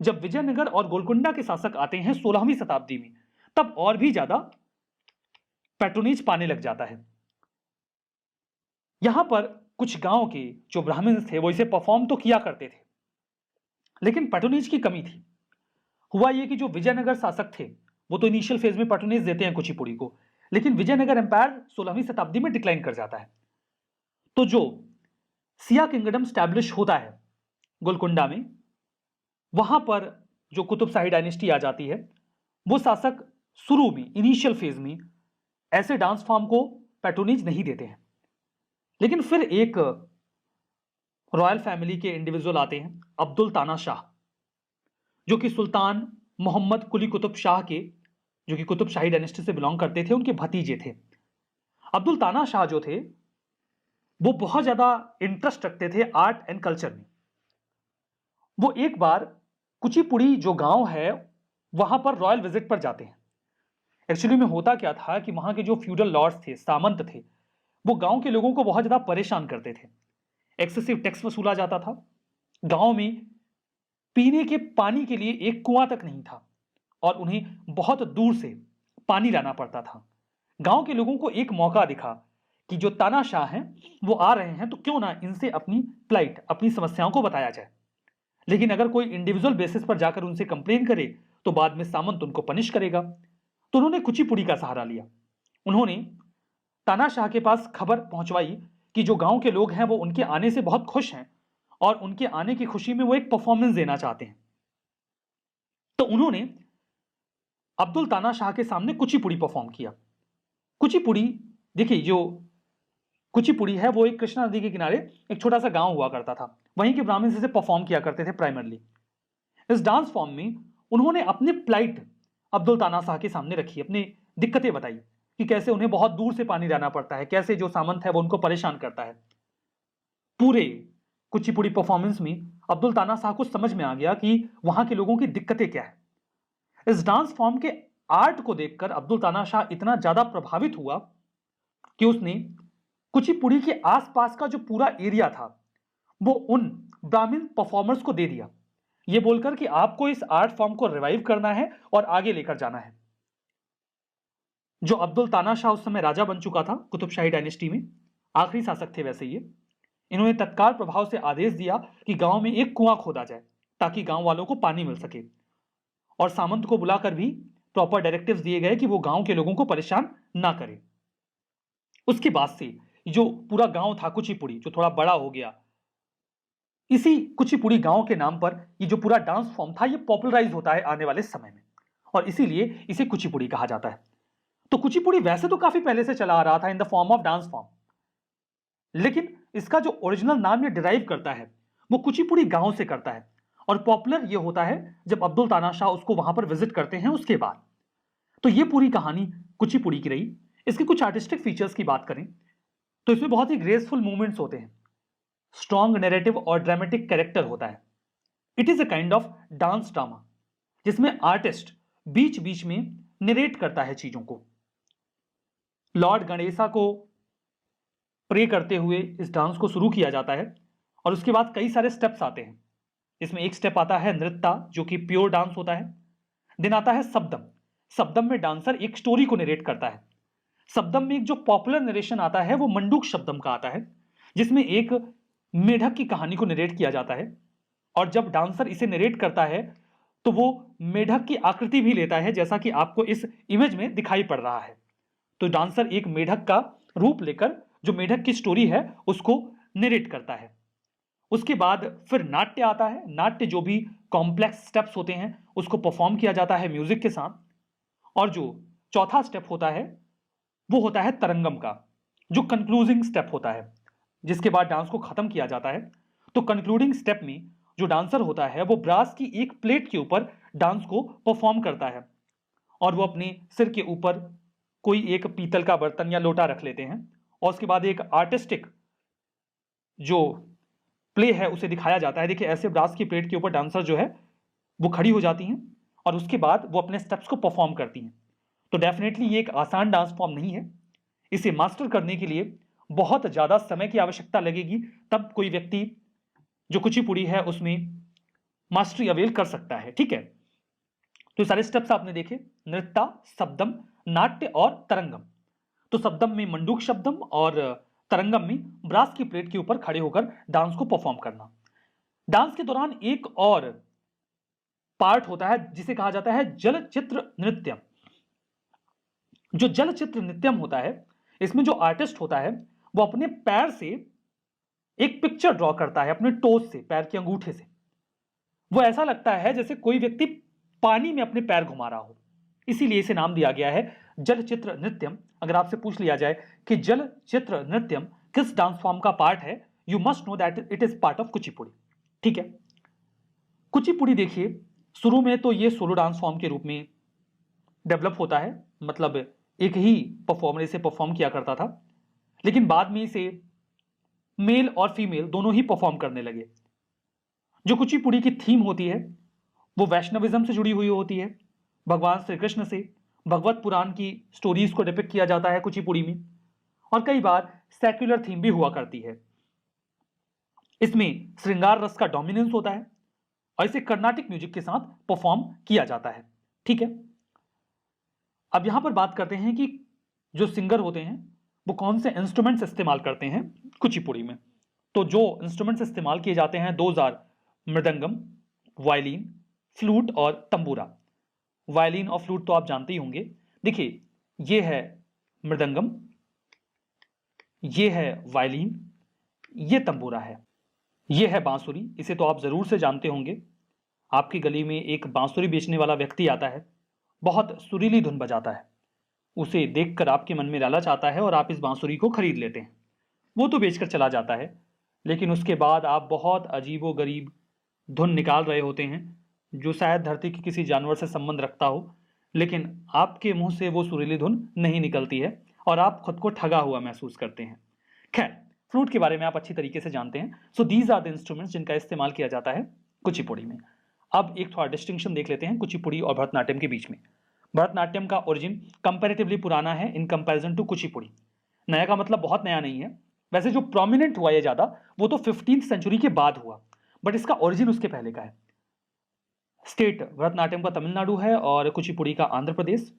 जब विजयनगर और गोलकुंडा के शासक आते हैं 16वीं शताब्दी में, तब और भी ज्यादा पैट्रोनेज पाने लग जाता है। यहां पर कुछ गांव के जो ब्राह्मण थे वो इसे परफॉर्म तो किया करते थे, लेकिन पैट्रोनेज की कमी थी। हुआ यह कि जो विजयनगर शासक थे वो तो इनिशियल फेज में पैट्रोनेज देते हैं कुचिपुड़ी को, लेकिन विजयनगर एम्पायर 16वीं शताब्दी में डिक्लाइन कर जाता है। तो जो सिया किंगडम स्टैब्लिश होता है गोलकुंडा में, वहां पर जो कुतुब शाही डायनेस्टी आ जाती है, वो शासक शुरू में इनिशियल फेज में ऐसे डांस फॉर्म को पैट्रोनेज नहीं देते हैं। लेकिन फिर एक रॉयल फैमिली के इंडिविजुअल आते हैं, अब्दुल ताना शाह, जो कि सुल्तान मोहम्मद कुली कुतुब शाह के, जो कि कुतुब शाही डायनेस्टी से बिलोंग करते थे, उनके भतीजे थे। अब्दुल ताना शाह जो थे वो बहुत ज्यादा इंटरेस्ट रखते थे आर्ट एंड कल्चर में। वो एक बार कुचिपुड़ी जो गांव है वहां पर रॉयल विजिट पर जाते हैं। एक्चुअली में होता क्या था कि वहां के जो फ्यूडल लॉर्ड्स थे, सामंत थे, वो गांव के लोगों को बहुत ज्यादा परेशान करते थे। एक्सेसिव टैक्स वसूला जाता था। गांव में पीने के पानी के लिए एक कुआं तक नहीं था और उन्हें बहुत दूर से पानी लाना पड़ता था। गांव के लोगों को एक मौका दिखा कि जो तानाशाह हैं वो आ रहे हैं, तो क्यों ना इनसे अपनी प्लाइट, अपनी समस्याओं को बताया जाए। लेकिन अगर कोई इंडिविजुअल बेसिस पर जाकर उनसे कंप्लेन करे तो बाद में सामंत उनको पनिश करेगा। तो उन्होंने कुचिपुड़ी का सहारा लिया। उन्होंने तानाशाह के पास खबर पहुंचवाई कि जो गांव के लोग हैं वो उनके आने से बहुत खुश हैं और उनके आने की खुशी में वो एक परफॉर्मेंस देना चाहते हैं। तो उन्होंने अब्दुल तानाशाह के सामने कुचिपुड़ी परफॉर्म किया। कुचिपुड़ी, देखिए जो कुचिपुड़ी है वो एक कृष्णा नदी के किनारे एक छोटा सा गांव हुआ करता था। वहीं के ब्राह्मण इसे परफॉर्म किया करते थे प्राइमरली। इस डांस फॉर्म में उन्होंने अपनी प्लाइट अब्दुल तानाशाह के सामने रखी, अपनी दिक्कतें बताई कि कैसे उन्हें बहुत दूर से पानी लाना पड़ता है, कैसे जो सामंत है वो उनको परेशान करता है। पूरे कुचिपुड़ी परफॉर्मेंस में अब्दुल तानाशाह को समझ में आ गया कि वहां के लोगों की दिक्कतें क्या है। इस डांस फॉर्म के आर्ट को देखकर अब्दुल तानाशाह इतना ज्यादा प्रभावित हुआ कि उसने कुचिपुड़ी के आसपास का जो पूरा एरिया था वो उन ब्राह्मण परफॉर्मर्स को दे दिया, ये बोलकर कि आपको इस आर्ट फॉर्म को रिवाइव करना है और आगे लेकर जाना है। जो अब्दुल तानाशाह उस समय राजा बन चुका था कुतुबशाही डायनेस्टी में, आखिरी शासक थे वैसे ये, इन्होंने तत्काल प्रभाव से आदेश दिया कि गांव में एक कुआं खोदा जाए ताकि गांव वालों को पानी मिल सके। और सामंत को बुलाकर भी प्रॉपर डायरेक्टिव्स दिए गए कि वो गांव के लोगों को परेशान ना करे। उसके बाद से जो पूरा गांव था कुचिपुड़ी, जो थोड़ा बड़ा हो गया, इसी कुचिपुड़ी गांव के नाम पर ये जो पूरा डांस फॉर्म था ये पॉपुलराइज होता है आने वाले समय में, और इसीलिए इसे कुचिपुड़ी कहा जाता है। तो कुचिपुड़ी वैसे तो काफी पहले से चला आ रहा था in the form of dance form, लेकिन इसका जो ओरिजिनल नाम ये डिराइव करता है वो कुचिपुड़ी गांव से करता है, और पॉपुलर ये होता है जब अब्दुल तानाशाह उसको वहां पर विजिट करते हैं उसके बाद। तो ये पूरी कहानी कुचिपुड़ी की रही। इसके कुछ आर्टिस्टिक फीचर्स की बात करें तो इसमें बहुत ही ग्रेसफुल मूवमेंट्स होते हैं, स्ट्रॉन्ग नैरेटिव और ड्रामेटिक कैरेक्टर होता है। It is a kind of dance drama जिसमें आर्टिस्ट बीच बीच में नरेट करता है चीजों को। लॉर्ड गणेशा को प्रे करते हुए इस डांस को शुरू किया जाता है और उसके बाद कई सारे स्टेप्स आते हैं। इसमें एक स्टेप आता है नृत्य जो कि प्योर डांस होता है। देन आता है शब्दम। शब्दम में डांसर एक स्टोरी को नरेट करता है। शब्दम में एक जो पॉपुलर नरेशन आता है वो मंडूक शब्दम का आता है, जिसमें एक मेढक की कहानी को नरेट किया जाता है। और जब डांसर इसे नरेट करता है तो वो मेढक की आकृति भी लेता है, जैसा कि आपको इस इमेज में दिखाई पड़ रहा है। तो डांसर एक मेढक का रूप लेकर जो मेढक की स्टोरी है उसको नरेट करता है। उसके बाद फिर नाट्य आता है। नाट्य जो भी कॉम्प्लेक्स स्टेप्स होते हैं उसको परफॉर्म किया जाता है म्यूजिक के साथ। और जो चौथा स्टेप होता है वो होता है तरंगम का, जो कंक्लूजिंग स्टेप होता है, जिसके बाद डांस को खत्म किया जाता है। तो कंक्लूडिंग स्टेप में जो डांसर होता है वो ब्रास की एक प्लेट के ऊपर डांस को परफॉर्म करता है और वो अपने सिर के ऊपर कोई एक पीतल का बर्तन या लोटा रख लेते हैं और उसके बाद एक आर्टिस्टिक जो प्ले है उसे दिखाया जाता है। देखिए ऐसे ब्रास की प्लेट के ऊपर डांसर जो है वो खड़ी हो जाती हैं और उसके बाद वो अपने स्टेप्स को परफॉर्म करती हैं। तो डेफिनेटली ये एक आसान डांस फॉर्म नहीं है। इसे मास्टर करने के लिए बहुत ज्यादा समय की आवश्यकता लगेगी, तब कोई व्यक्ति जो कुचिपुड़ी है उसमें मास्टरी अवेल कर सकता है। ठीक है, तो सारे स्टेप्स आपने देखे, नृत्य, शब्दम, नाट्य और तरंगम। तो शब्दम में मंडूक शब्दम और तरंगम में ब्रास की प्लेट के ऊपर खड़े होकर डांस को परफॉर्म करना। डांस के दौरान एक और पार्ट होता है जिसे कहा जाता है जलचित्र नृत्यम। जो जलचित्र नृत्यम होता है इसमें जो आर्टिस्ट होता है वो अपने पैर से एक पिक्चर ड्रॉ करता है, अपने टोज से, पैर के अंगूठे से। वो ऐसा लगता है जैसे कोई व्यक्ति पानी में अपने पैर घुमा रहा हो, इसीलिए इसे नाम दिया गया है जलचित्र नृत्यम। अगर आपसे पूछ लिया जाए कि जलचित्र नृत्यम किस डांस फॉर्म का पार्ट है, you must know that it is part of Kuchipudi. ठीक है, कुचिपुड़ी देखिए शुरू में तो ये सोलो डांस फॉर्म के रूप में डेवलप होता है, मतलब एक ही परफॉर्मर इसे परफॉर्म किया करता था, लेकिन बाद में इसे मेल और फीमेल दोनों ही परफॉर्म करने लगे। जो कुचिपुड़ी की थीम होती है वो वैष्णविज्म से जुड़ी हुई होती है। भगवान श्री कृष्ण से भगवत पुराण की स्टोरीज को डिपिक्ट किया जाता है कुचिपुड़ी में, और कई बार सेक्युलर थीम भी हुआ करती है। इसमें श्रृंगार रस का डोमिनेंस होता है और इसे कर्नाटिक म्यूजिक के साथ परफॉर्म किया जाता है। ठीक है, अब यहां पर बात करते हैं कि जो सिंगर होते हैं वो कौन से इंस्ट्रूमेंट्स इस्तेमाल करते हैं कुचिपुड़ी में। तो जो इंस्ट्रूमेंट्स इस्तेमाल किए जाते हैं 2000 मृदंगम, वायलिन, फ्लूट और तंबूरा। वायलिन और फ्लूट तो आप जानते ही होंगे। देखिए, ये है मृदंगम, ये है वायलिन, ये तंबूरा है, ये है बांसुरी। इसे तो आप जरूर से जानते होंगे। आपकी गली में एक बांसुरी बेचने वाला व्यक्ति आता है, बहुत सुरीली धुन बजाता है, उसे देखकर आपके मन में लालच आता है और आप इस बांसुरी को खरीद लेते हैं। वो तो बेचकर चला जाता है, लेकिन उसके बाद आप बहुत अजीबो गरीब धुन निकाल रहे होते हैं जो शायद धरती के किसी जानवर से संबंध रखता हो, लेकिन आपके मुंह से वो सुरीली धुन नहीं निकलती है और आप खुद को ठगा हुआ महसूस करते हैं। खैर, फ्लूट के बारे में आप अच्छी तरीके से जानते हैं। So these are the instruments जिनका इस्तेमाल किया जाता है कुचिपुड़ी में। अब एक थोड़ा डिस्टिंक्शन देख लेते हैं कुचिपुड़ी और भरतनाट्यम के बीच में। भरतनाट्यम का ओरिजिन कंपैरेटिवली पुराना है इन कंपैरिजन टू कुचिपुड़ी। नया का मतलब बहुत नया नहीं है, वैसे जो प्रोमिनेंट हुआ है ज्यादा वो तो 15वीं सेंचुरी के बाद हुआ, बट इसका ओरिजिन उसके पहले का है। स्टेट भरतनाट्यम का तमिलनाडु है और कुचिपुड़ी का आंध्र प्रदेश।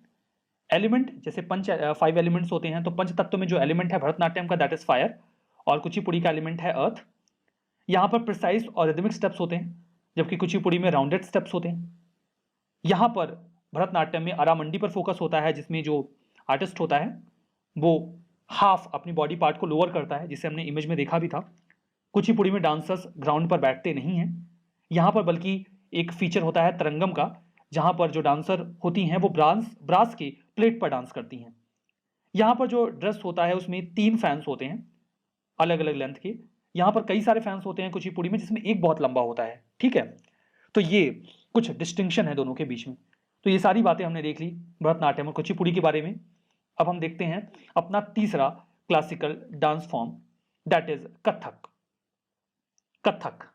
एलिमेंट जैसे 5 एलिमेंट्स होते हैं, तो पंच तत्व में जो एलिमेंट है भरतनाट्यम का दैट इज फायर, और कुचिपुड़ी का एलिमेंट है अर्थ। यहाँ पर प्रिसाइज और रिदमिक स्टेप्स होते हैं, जबकि कुचिपुड़ी में राउंडेड स्टेप्स होते हैं। यहाँ पर भरतनाट्यम में अरामंडी पर फोकस होता है, जिसमें जो आर्टिस्ट होता है वो हाफ अपनी बॉडी पार्ट को लोअर करता है, जिसे हमने इमेज में देखा भी था। कुचिपुड़ी में डांसर्स ग्राउंड पर बैठते नहीं हैं यहाँ पर, बल्कि एक फीचर होता है तरंगम का, जहां पर जो डांसर होती हैं वो ब्रास के प्लेट पर डांस करती हैं। यहाँ पर जो ड्रेस होता है उसमें 3 फैंस होते हैं अलग अलग लेंथ के। यहाँ पर कई सारे फैंस होते हैं कुचिपुड़ी में, जिसमें एक बहुत लंबा होता है। ठीक है, तो ये कुछ डिस्टिंक्शन है दोनों के बीच में। तो ये सारी बातें हमने देख ली भरतनाट्यम और कुचिपुड़ी के बारे में। अब हम देखते हैं अपना तीसरा classical dance form, that is Kathak. Kathak,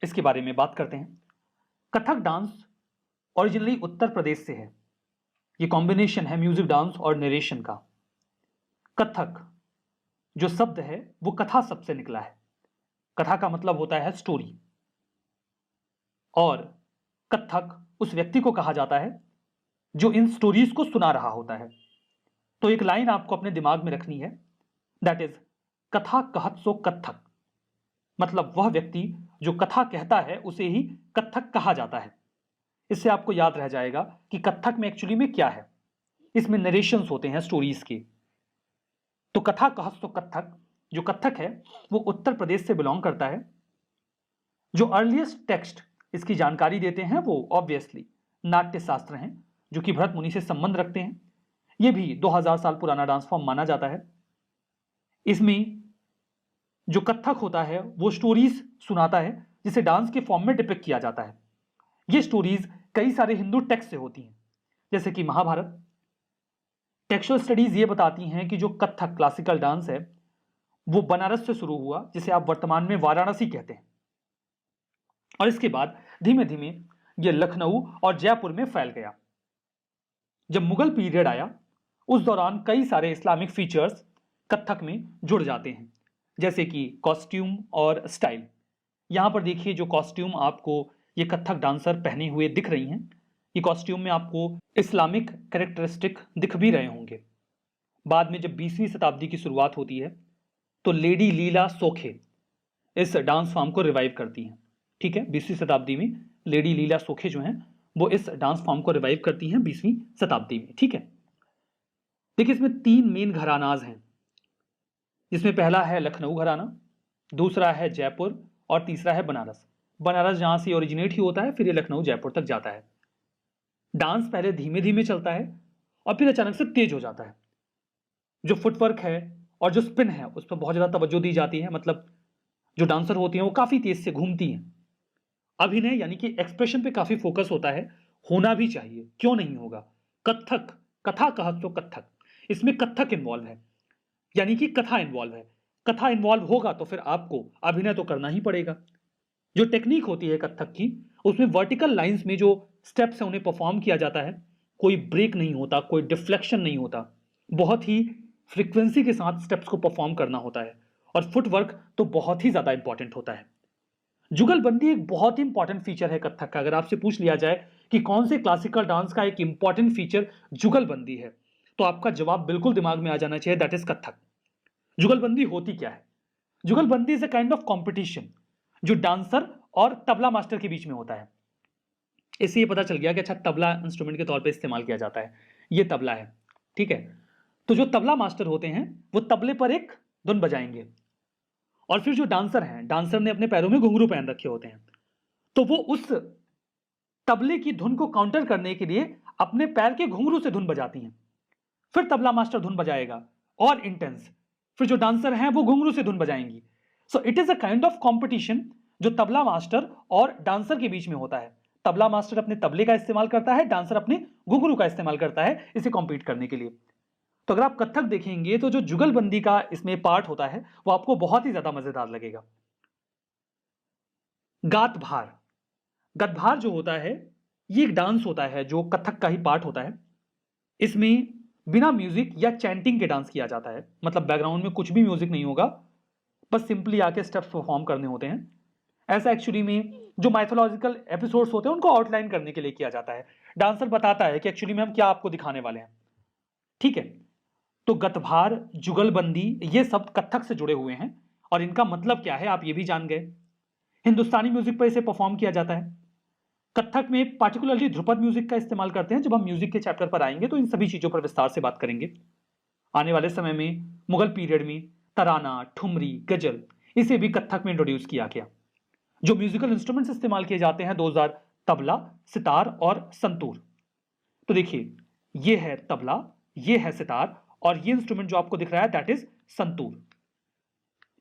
इसके बारे में बात करते हैं। कथक डांस ओरिजिनली उत्तर प्रदेश से है। ये कॉम्बिनेशन है म्यूजिक डांस और नरेशन का। कथक जो शब्द है वो कथा शब्द से निकला है। कथा का मतलब होता है स्टोरी, और कथक उस व्यक्ति को कहा जाता है जो इन स्टोरीज को सुना रहा होता है। तो एक लाइन आपको अपने दिमाग में रखनी है, दैट इज कथा कहत सो कथक। मतलब वह व्यक्ति जो कथा कहता है उसे ही कथक कहा जाता है। इससे आपको याद रह जाएगा कि कथक में एक्चुअली में क्या है। इसमें नरेशंस होते हैं स्टोरीज के। तो कथा कहत सो कथक, जो कथक है वो उत्तर प्रदेश से बिलोंग करता है। जो अर्लीस्ट टेक्स्ट इसकी जानकारी देते हैं वो ऑब्वियसली नाट्य शास्त्र हैं, जो कि भरत मुनि से संबंध रखते हैं। ये भी 2000 साल पुराना डांस फॉर्म माना जाता है। इसमें जो कथक होता है वो स्टोरीज सुनाता है, जिसे डांस के फॉर्म में डिपिक्ट किया जाता है। ये स्टोरीज कई सारे हिंदू टेक्स्ट से होती हैं, जैसे कि महाभारत। टेक्सचुअल स्टडीज ये बताती हैं कि जो कथक क्लासिकल डांस है वो बनारस से शुरू हुआ, जिसे आप वर्तमान में वाराणसी कहते हैं, और इसके बाद धीमे धीमे ये लखनऊ और जयपुर में फैल गया। जब मुगल पीरियड आया उस दौरान कई सारे इस्लामिक फीचर्स कथक में जुड़ जाते हैं, जैसे कि कॉस्ट्यूम और स्टाइल। यहां पर देखिए जो कॉस्ट्यूम आपको ये कथक डांसर पहने हुए दिख रही हैं, ये कॉस्ट्यूम में आपको इस्लामिक कैरेक्टरिस्टिक दिख भी रहे होंगे। बाद में जब 20वीं शताब्दी की शुरुआत होती है तो लेडी लीला सोखे इस डांस फॉर्म को रिवाइव करती हैं। ठीक है, 20वीं शताब्दी में लेडी लीला सोखे जो हैं वो इस डांस फॉर्म को रिवाइव करती हैं 20वीं शताब्दी में। ठीक है, देखिए इसमें 3 मेन घरानाज हैं, जिसमें पहला है लखनऊ घराना, दूसरा है जयपुर और तीसरा है बनारस। बनारस जहां से ओरिजिनेट ही होता है, फिर ये लखनऊ जयपुर तक जाता है। डांस पहले धीमे धीमे चलता है और फिर अचानक से तेज हो जाता है। जो फुटवर्क है और जो स्पिन है उस पर बहुत ज्यादा तवज्जो दी जाती है। मतलब जो डांसर होती हैं वो काफी तेज से घूमती हैं। अभिनय यानी कि एक्सप्रेशन पे काफी फोकस होता है, होना भी चाहिए, क्यों नहीं होगा। कथक, कथा कहत तो कथक, इसमें कथक इन्वॉल्व है, यानी कि कथा इन्वॉल्व है। कथा इन्वॉल्व होगा तो फिर आपको अभिनय तो करना ही पड़ेगा। जो टेक्निक होती है कथक की, उसमें वर्टिकल लाइंस में जो स्टेप्स हैं उन्हें परफॉर्म किया जाता है, कोई ब्रेक नहीं होता, कोई डिफ्लेक्शन नहीं होता, बहुत ही फ्रीक्वेंसी के साथ स्टेप्स को परफॉर्म करना होता है, और फुटवर्क तो बहुत ही ज्यादा इंपॉर्टेंट होता है। जुगलबंदी एक बहुत ही इंपॉर्टेंट फीचर है कथक का। अगर आपसे पूछ लिया जाए कि कौन से क्लासिकल डांस का एक इंपॉर्टेंट फीचर जुगलबंदी है, तो आपका जवाब बिल्कुल दिमाग में आ जाना चाहिए, दैट इज कथक। जुगलबंदी होती क्या है? जुगलबंदी is a kind of competition जो डांसर और तबला मास्टर के बीच में होता है। इससे ये पता चल गया कि अच्छा, तबला इंस्ट्रूमेंट के तौर पे इस्तेमाल किया जाता है, ये तबला है, ठीक है। तो जो तबला मास्टर होते हैं वो तबले पर एक धुन बजाएंगे, और फिर जो डांसर हैं, डांसर ने अपने पैरों में घुंघरू पहन रखे होते हैं, तो वो उस तबले की धुन को काउंटर करने के लिए अपने पैर के घुंघरू से धुन बजाती हैं। फिर तबला मास्टर धुन बजाएगा और इंटेंस, फिर जो डांसर हैं वो घुंघरू से धुन बजाएंगी। So it is a kind of competition जो तबला मास्टर और डांसर के बीच में होता है। तबला मास्टर अपने तबले का इस्तेमाल करता है, डांसर अपने घुंघरू का इस्तेमाल करता है इसे कॉम्पीट करने के लिए। तो अगर आप कथक देखेंगे तो जो जुगलबंदी का इसमें पार्ट होता है वो आपको बहुत ही ज्यादा मजेदार लगेगा। गात भार, गतभार जो होता है ये एक डांस होता है जो कथक का ही पार्ट होता है। इसमें बिना म्यूजिक या चैंटिंग के डांस किया जाता है, मतलब बैकग्राउंड में कुछ भी म्यूजिक नहीं होगा, बस सिंपली आके स्टेप्स परफॉर्म करने होते हैं। ऐसा एक्चुअली में जो माइथोलॉजिकल एपिसोड्स होते हैं उनको आउटलाइन करने के लिए किया जाता है। डांसर बताता है कि एक्चुअली में हम क्या आपको दिखाने वाले हैं, ठीक है। तो गतभार, जुगलबंदी, ये सब कथक से जुड़े हुए हैं, और इनका मतलब क्या है आप ये भी जान गए। हिंदुस्तानी म्यूजिक पर इसे परफॉर्म किया जाता है। कथक में पार्टिकुलरली ध्रुपद म्यूजिक का इस्तेमाल करते हैं। जब हम म्यूजिक के चैप्टर पर आएंगे तो इन सभी चीजों पर विस्तार से बात करेंगे। आने वाले समय में मुगल पीरियड में तराना, ठुमरी, गजल, इसे भी कथक में इंट्रोड्यूस किया गया। जो म्यूजिकल इंस्ट्रूमेंट्स इस्तेमाल किए जाते हैं 2000, तबला, सितार और संतूर। तो देखिए, ये है तबला, ये है सितार, और ये इंस्ट्रूमेंट जो आपको दिख रहा है दैट इज संतूर।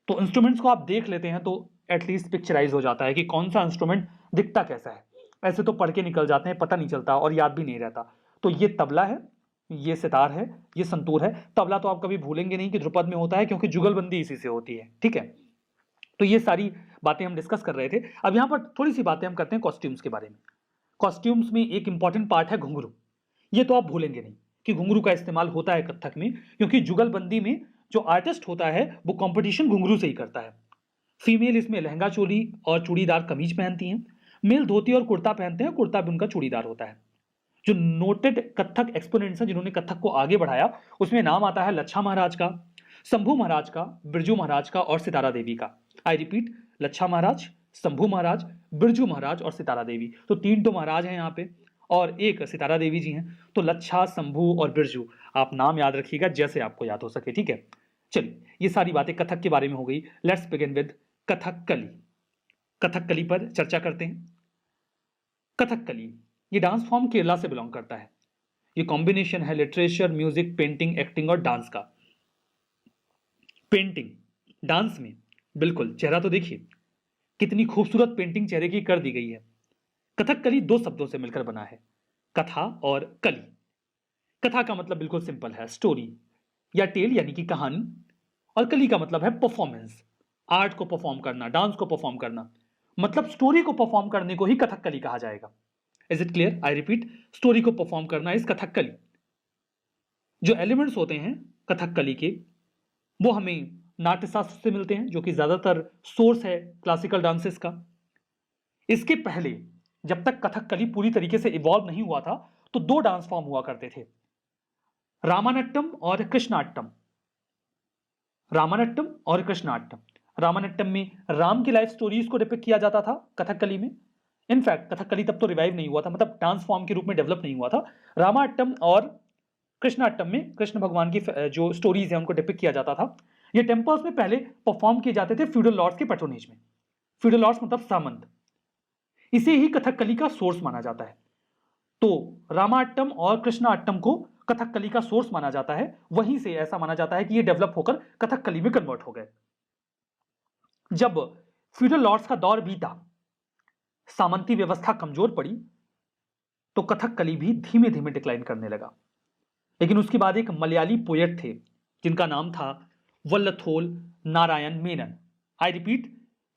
तो इंस्ट्रूमेंट्स को आप देख लेते हैं तो एटलीस्ट पिक्चराइज हो जाता है कि कौन सा इंस्ट्रूमेंट दिखता कैसा है। ऐसे तो पढ़ के निकल जाते हैं, पता नहीं चलता और याद भी नहीं रहता। तो ये तबला है, ये सितार है, ये संतूर है। तबला तो आप कभी भूलेंगे नहीं कि ध्रुपद में होता है, क्योंकि जुगलबंदी इसी से होती है, ठीक है। तो ये सारी बातें हम डिस्कस कर रहे थे। अब यहां पर थोड़ी सी बातें हम करते हैं कॉस्ट्यूम्स के बारे में। कॉस्ट्यूम्स में एक इंपॉर्टेंट पार्ट है घुंघरू। ये तो आप भूलेंगे नहीं कि घुंघरू का इस्तेमाल होता है कथक में, क्योंकि जुगलबंदी में जो आर्टिस्ट होता है वो कंपटीशन घुंघरू से ही करता है। फीमेल इसमें लहंगा चोली और चूड़ीदार कमीज पहनती हैं। मेल धोती और कुर्ता पहनते हैं, कुर्ता भी उनका चूड़ीदार होता है। जो नोटेड कथक एक्सपोनेंट्स हैं जिन्होंने कथक को आगे बढ़ाया, उसमें नाम आता है लच्छा महाराज का, शंभू महाराज का, बिरजू महाराज का और सितारा देवी का। आई रिपीट, लच्छा महाराज, शंभू महाराज, बिरजू महाराज और सितारा देवी। तो 3 तो महाराज हैं यहाँ पे, और एक सितारा देवी जी हैं। तो लच्छा, शंभू और बिरजू, आप नाम याद रखिएगा जैसे आपको याद हो सके, ठीक है। चलिए, ये सारी बातें कथक के बारे में हो गई। Let's begin with Kathakali. Kathakali पर चर्चा करते हैं। कथकली ये डांस फॉर्म केरला से बिलोंग करता है। ये कॉम्बिनेशन है लिटरेचर, म्यूजिक, पेंटिंग, एक्टिंग और डांस का। पेंटिंग डांस में, बिल्कुल, चेहरा तो देखिए कितनी खूबसूरत पेंटिंग चेहरे की कर दी गई है। कथकली 2 शब्दों से मिलकर बना है, कथा और कली। कथा का मतलब बिल्कुल सिंपल है, स्टोरी या टेल यानी कि कहानी, और कली का मतलब है परफॉर्मेंस, आर्ट को परफॉर्म करना, डांस को परफॉर्म करना। मतलब स्टोरी को परफॉर्म करने को ही कथकली कहा जाएगा। Is it clear? I repeat, story को परफॉर्म करना इज कथकली। जो एलिमेंट्स होते हैं कथकली के, वो हमें नाट्यशास्त्र से मिलते हैं, जो कि ज्यादातर सोर्स है क्लासिकल डांसेस का। इसके पहले, जब तक कथकली पूरी तरीके से इवॉल्व नहीं हुआ था, तो 2 डांस फॉर्म हुआ करते थे, रामानट्टम और कृष्णाट्टम। रामानट्टम और कृष्णाट्टम। रामानट्टम में राम की लाइफ स्टोरीज को डिपिक्ट किया जाता था कथकली में। इनफैक्ट कथकली तब तो रिवाइव नहीं हुआ था, मतलब डांस फॉर्म के रूप में डेवलप नहीं हुआ था। रामाट्टम और कृष्णाट्टम में कृष्ण भगवान की जो स्टोरीज है उनको डिपिक्ट किया जाता था। ये टेम्पल्स में पहले परफॉर्म किए जाते थे फ्यूडल लॉर्ड्स के पैट्रोनेज में। फ्यूडल लॉर्ड्स मतलब सामंत। इसे ही कथकली का सोर्स माना जाता है। तो रामाट्टम और कृष्णाट्टम को कथकली का सोर्स माना जाता है। वहीं से ऐसा माना जाता है कि ये डेवलप होकर कथकली में कन्वर्ट हो गए। जब फ्यूडल लॉर्ड्स का दौर बीता, सामंती व्यवस्था कमजोर पड़ी, तो कथकली भी धीमे धीमे डिक्लाइन करने लगा। लेकिन उसके बाद एक मलयाली पोएट थे जिनका नाम था वल्लथोल नारायण मेनन। आई रिपीट,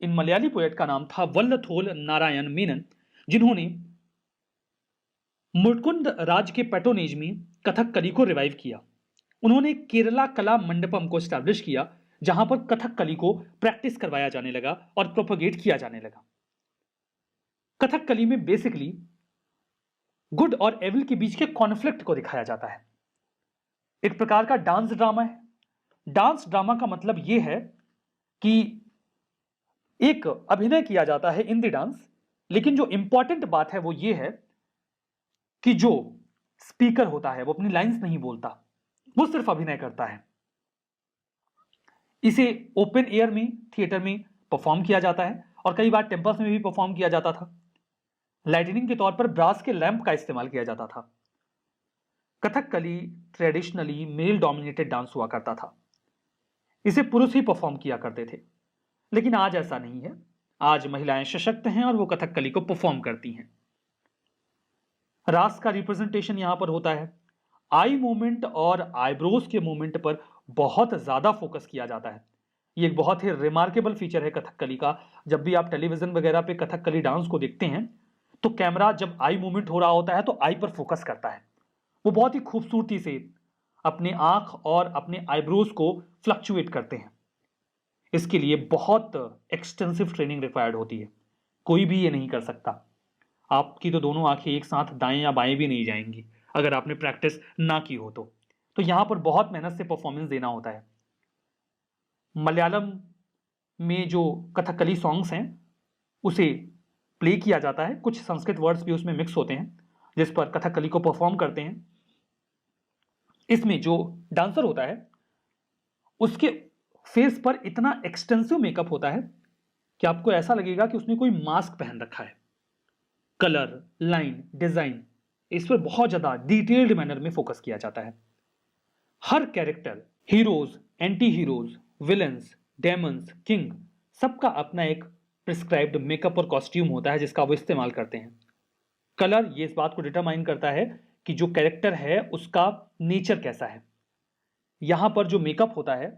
इन मलयाली पोएट का नाम था वल्लथोल नारायण मेनन, जिन्होंने मुकुंद राज के पैट्रोनेज में कथकली को रिवाइव किया। उन्होंने केरला कला मंडपम को स्टैब्लिश किया, जहां पर कथकली को प्रैक्टिस करवाया जाने लगा और प्रोपोगेट किया जाने लगा। कथकली में बेसिकली गुड और एविल के बीच के कॉन्फ्लिक्ट को दिखाया जाता है। एक प्रकार का डांस ड्रामा है। डांस ड्रामा का मतलब यह है कि एक अभिनय किया जाता है इन द डांस, लेकिन जो इंपॉर्टेंट बात है वो ये है कि जो स्पीकर होता है वो अपनी लाइंस नहीं बोलता, वो सिर्फ अभिनय करता है। इसे ओपन एयर में थिएटर में परफॉर्म किया जाता है और कई बार टेम्पल्स में भी परफॉर्म किया जाता था। लाइटनिंग के तौर पर ब्रास के लैंप का इस्तेमाल किया जाता था। Kathakali traditionally male dominated dance हुआ करता था। इसे पुरुष ही परफॉर्म किया करते थे, लेकिन आज ऐसा नहीं है। आज महिलाएं सशक्त हैं और वो कथकली को परफॉर्म करती हैं। रास का रिप्रेजेंटेशन यहां पर होता है। आई मूवमेंट और आईब्रोज के मूवमेंट पर बहुत ज्यादा फोकस किया जाता है। ये एक बहुत ही रिमार्केबल फीचर है कथकली का। जब भी आप टेलीविजन वगैरह पे कथकली डांस को देखते हैं तो कैमरा जब आई मूवमेंट हो रहा होता है तो आई पर फोकस करता है। वो बहुत ही खूबसूरती से अपने आंख और अपने आईब्रोज को फ्लक्चुएट करते हैं। इसके लिए बहुत एक्सटेंसिव ट्रेनिंग रिक्वायर्ड होती है। कोई भी ये नहीं कर सकता। आपकी तो दोनों आंखें एक साथ दाएं या बाएं भी नहीं जाएंगी अगर आपने प्रैक्टिस ना की हो तो यहां पर बहुत मेहनत से परफॉर्मेंस देना होता है। मलयालम में जो कथकली सॉन्ग्स हैं उसे प्ले किया जाता है। कुछ संस्कृत वर्ड्स भी उसमें मिक्स होते हैं जिस पर कथकली को परफॉर्म करते हैं। इसमें जो डांसर होता है उसके फेस पर इतना एक्सटेंसिव मेकअप होता है कि आपको ऐसा लगेगा कि उसने कोई मास्क पहन रखा है। कलर, लाइन, डिजाइन, इस पर बहुत ज्यादा डिटेल्ड मैनर में फोकस किया जाता है। हर character, heroes, anti heroes, villains, demons, king, सबका अपना एक प्रिस्क्राइब्ड मेकअप और कॉस्ट्यूम होता है जिसका वो इस्तेमाल करते हैं। कलर ये इस बात को डिटरमाइन करता है कि जो कैरेक्टर है उसका नेचर कैसा है। यहां पर जो मेकअप होता है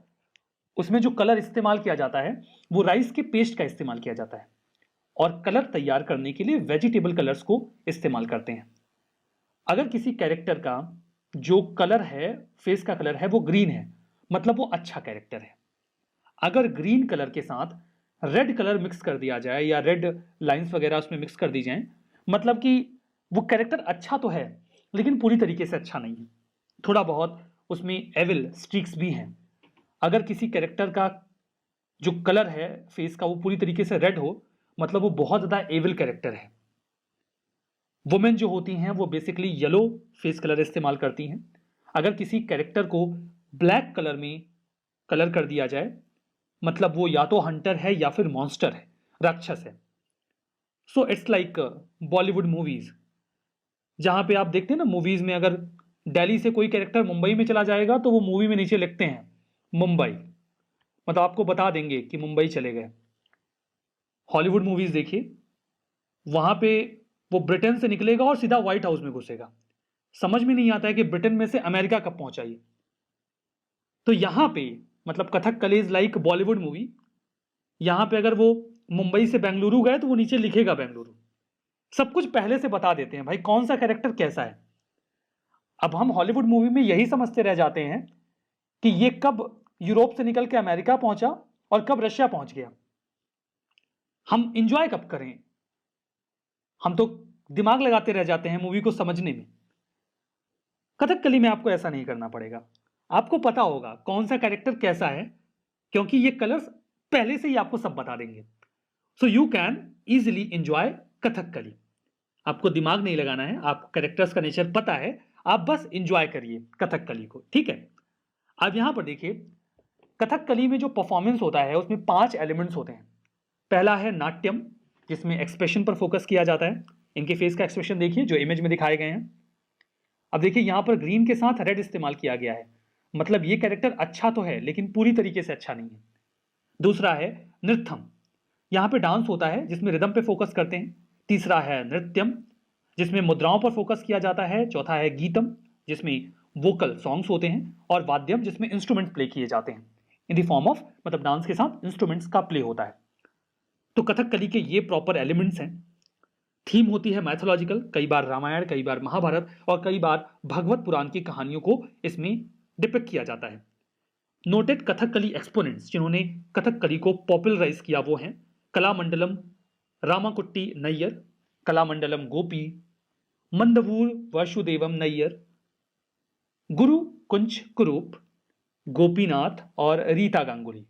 उसमें जो कलर इस्तेमाल किया जाता है वो राइस के पेस्ट का इस्तेमाल किया जाता है और कलर तैयार करने के लिए वेजिटेबल कलर्स को इस्तेमाल करते हैं। अगर किसी कैरेक्टर का जो कलर है, फेस का कलर है, वो ग्रीन है, मतलब वो अच्छा कैरेक्टर है। अगर ग्रीन कलर के साथ रेड कलर मिक्स कर दिया जाए या रेड लाइंस वगैरह उसमें मिक्स कर दी जाए, मतलब कि वो कैरेक्टर अच्छा तो है लेकिन पूरी तरीके से अच्छा नहीं है। थोड़ा बहुत उसमें एविल स्ट्रीक्स भी हैं। अगर किसी कैरेक्टर का जो कलर है फेस का वो पूरी तरीके से रेड हो, मतलब वो बहुत ज्यादा एविल कैरेक्टर है। वुमेन जो होती हैं वो बेसिकली येलो फेस कलर इस्तेमाल करती हैं। अगर किसी कैरेक्टर को ब्लैक कलर में कलर कर दिया जाए, मतलब वो या तो हंटर है या फिर मॉन्स्टर है, राक्षस है। So it's like Bollywood movies, जहां पे आप देखते हैं ना मूवीज में अगर दिल्ली से कोई कैरेक्टर मुंबई में चला जाएगा तो वो मूवी में नीचे लिखते हैं मुंबई, मतलब आपको बता देंगे कि मुंबई चले गए। हॉलीवुड मूवीज देखिए, वहां पे वो ब्रिटेन से निकलेगा और सीधा व्हाइट हाउस में घुसेगा। समझ में नहीं आता है कि ब्रिटेन में से अमेरिका कब पहुंचा ये। तो यहां पे मतलब Kathakali is like Bollywood movie. यहां पे अगर वो मुंबई से बेंगलुरु गए तो वो नीचे लिखेगा बेंगलुरु। सब कुछ पहले से बता देते हैं भाई कौन सा कैरेक्टर कैसा है। अब हम हॉलीवुड मूवी में यही समझते रह जाते हैं कि ये कब यूरोप से निकल के अमेरिका पहुंचा और कब रशिया पहुंच गया। हम इंजॉय कब करें, हम तो दिमाग लगाते रह जाते हैं मूवी को समझने में। कथकली में आपको ऐसा नहीं करना पड़ेगा। आपको पता होगा कौन सा कैरेक्टर कैसा है, क्योंकि ये कलर्स पहले से ही आपको सब बता देंगे। So you can easily enjoy Kathakali. आपको दिमाग नहीं लगाना है, आपको कैरेक्टर्स का नेचर पता है, आप बस एंजॉय करिए कथकली को, ठीक है। अब यहां पर देखिए कथकली में जो परफॉर्मेंस होता है उसमें 5 एलिमेंट्स होते हैं। पहला है नाट्यम, जिसमें एक्सप्रेशन पर फोकस किया जाता है। इनके फेस का एक्सप्रेशन देखिए जो इमेज में दिखाए गए हैं। अब देखिए यहां पर ग्रीन के साथ रेड इस्तेमाल किया गया है, मतलब ये कैरेक्टर अच्छा तो है लेकिन पूरी तरीके से अच्छा नहीं है। दूसरा है नृत्यम, यहां पे डांस होता है जिसमें रिदम पे फोकस करते हैं। तीसरा है नृत्यम, जिसमें मुद्राओं पर फोकस किया जाता है। चौथा है गीतम, जिसमें वोकल सॉन्ग्स होते हैं। और वाद्यम, जिसमें इंस्ट्रूमेंट प्ले किए जाते हैं इन द फॉर्म ऑफ, मतलब डांस के साथ इंस्ट्रूमेंट्स का प्ले होता है। तो कथकली के ये प्रॉपर एलिमेंट्स हैं। थीम होती है मैथोलॉजिकल, कई बार रामायण, कई बार महाभारत और कई बार भगवत पुराण की कहानियों को इसमें डिपिक्ट किया जाता है। नोटेड कथकली एक्सपोनेंट्स जिन्होंने कथकली को पॉपुलराइज किया वो हैं कलामंडलम रामाकुट्टी नैयर, कलामंडलम गोपी, मंदवूर वासुदेवम नैयर, गुरु कुंच कुरूप, गोपीनाथ और रीता गांगुली।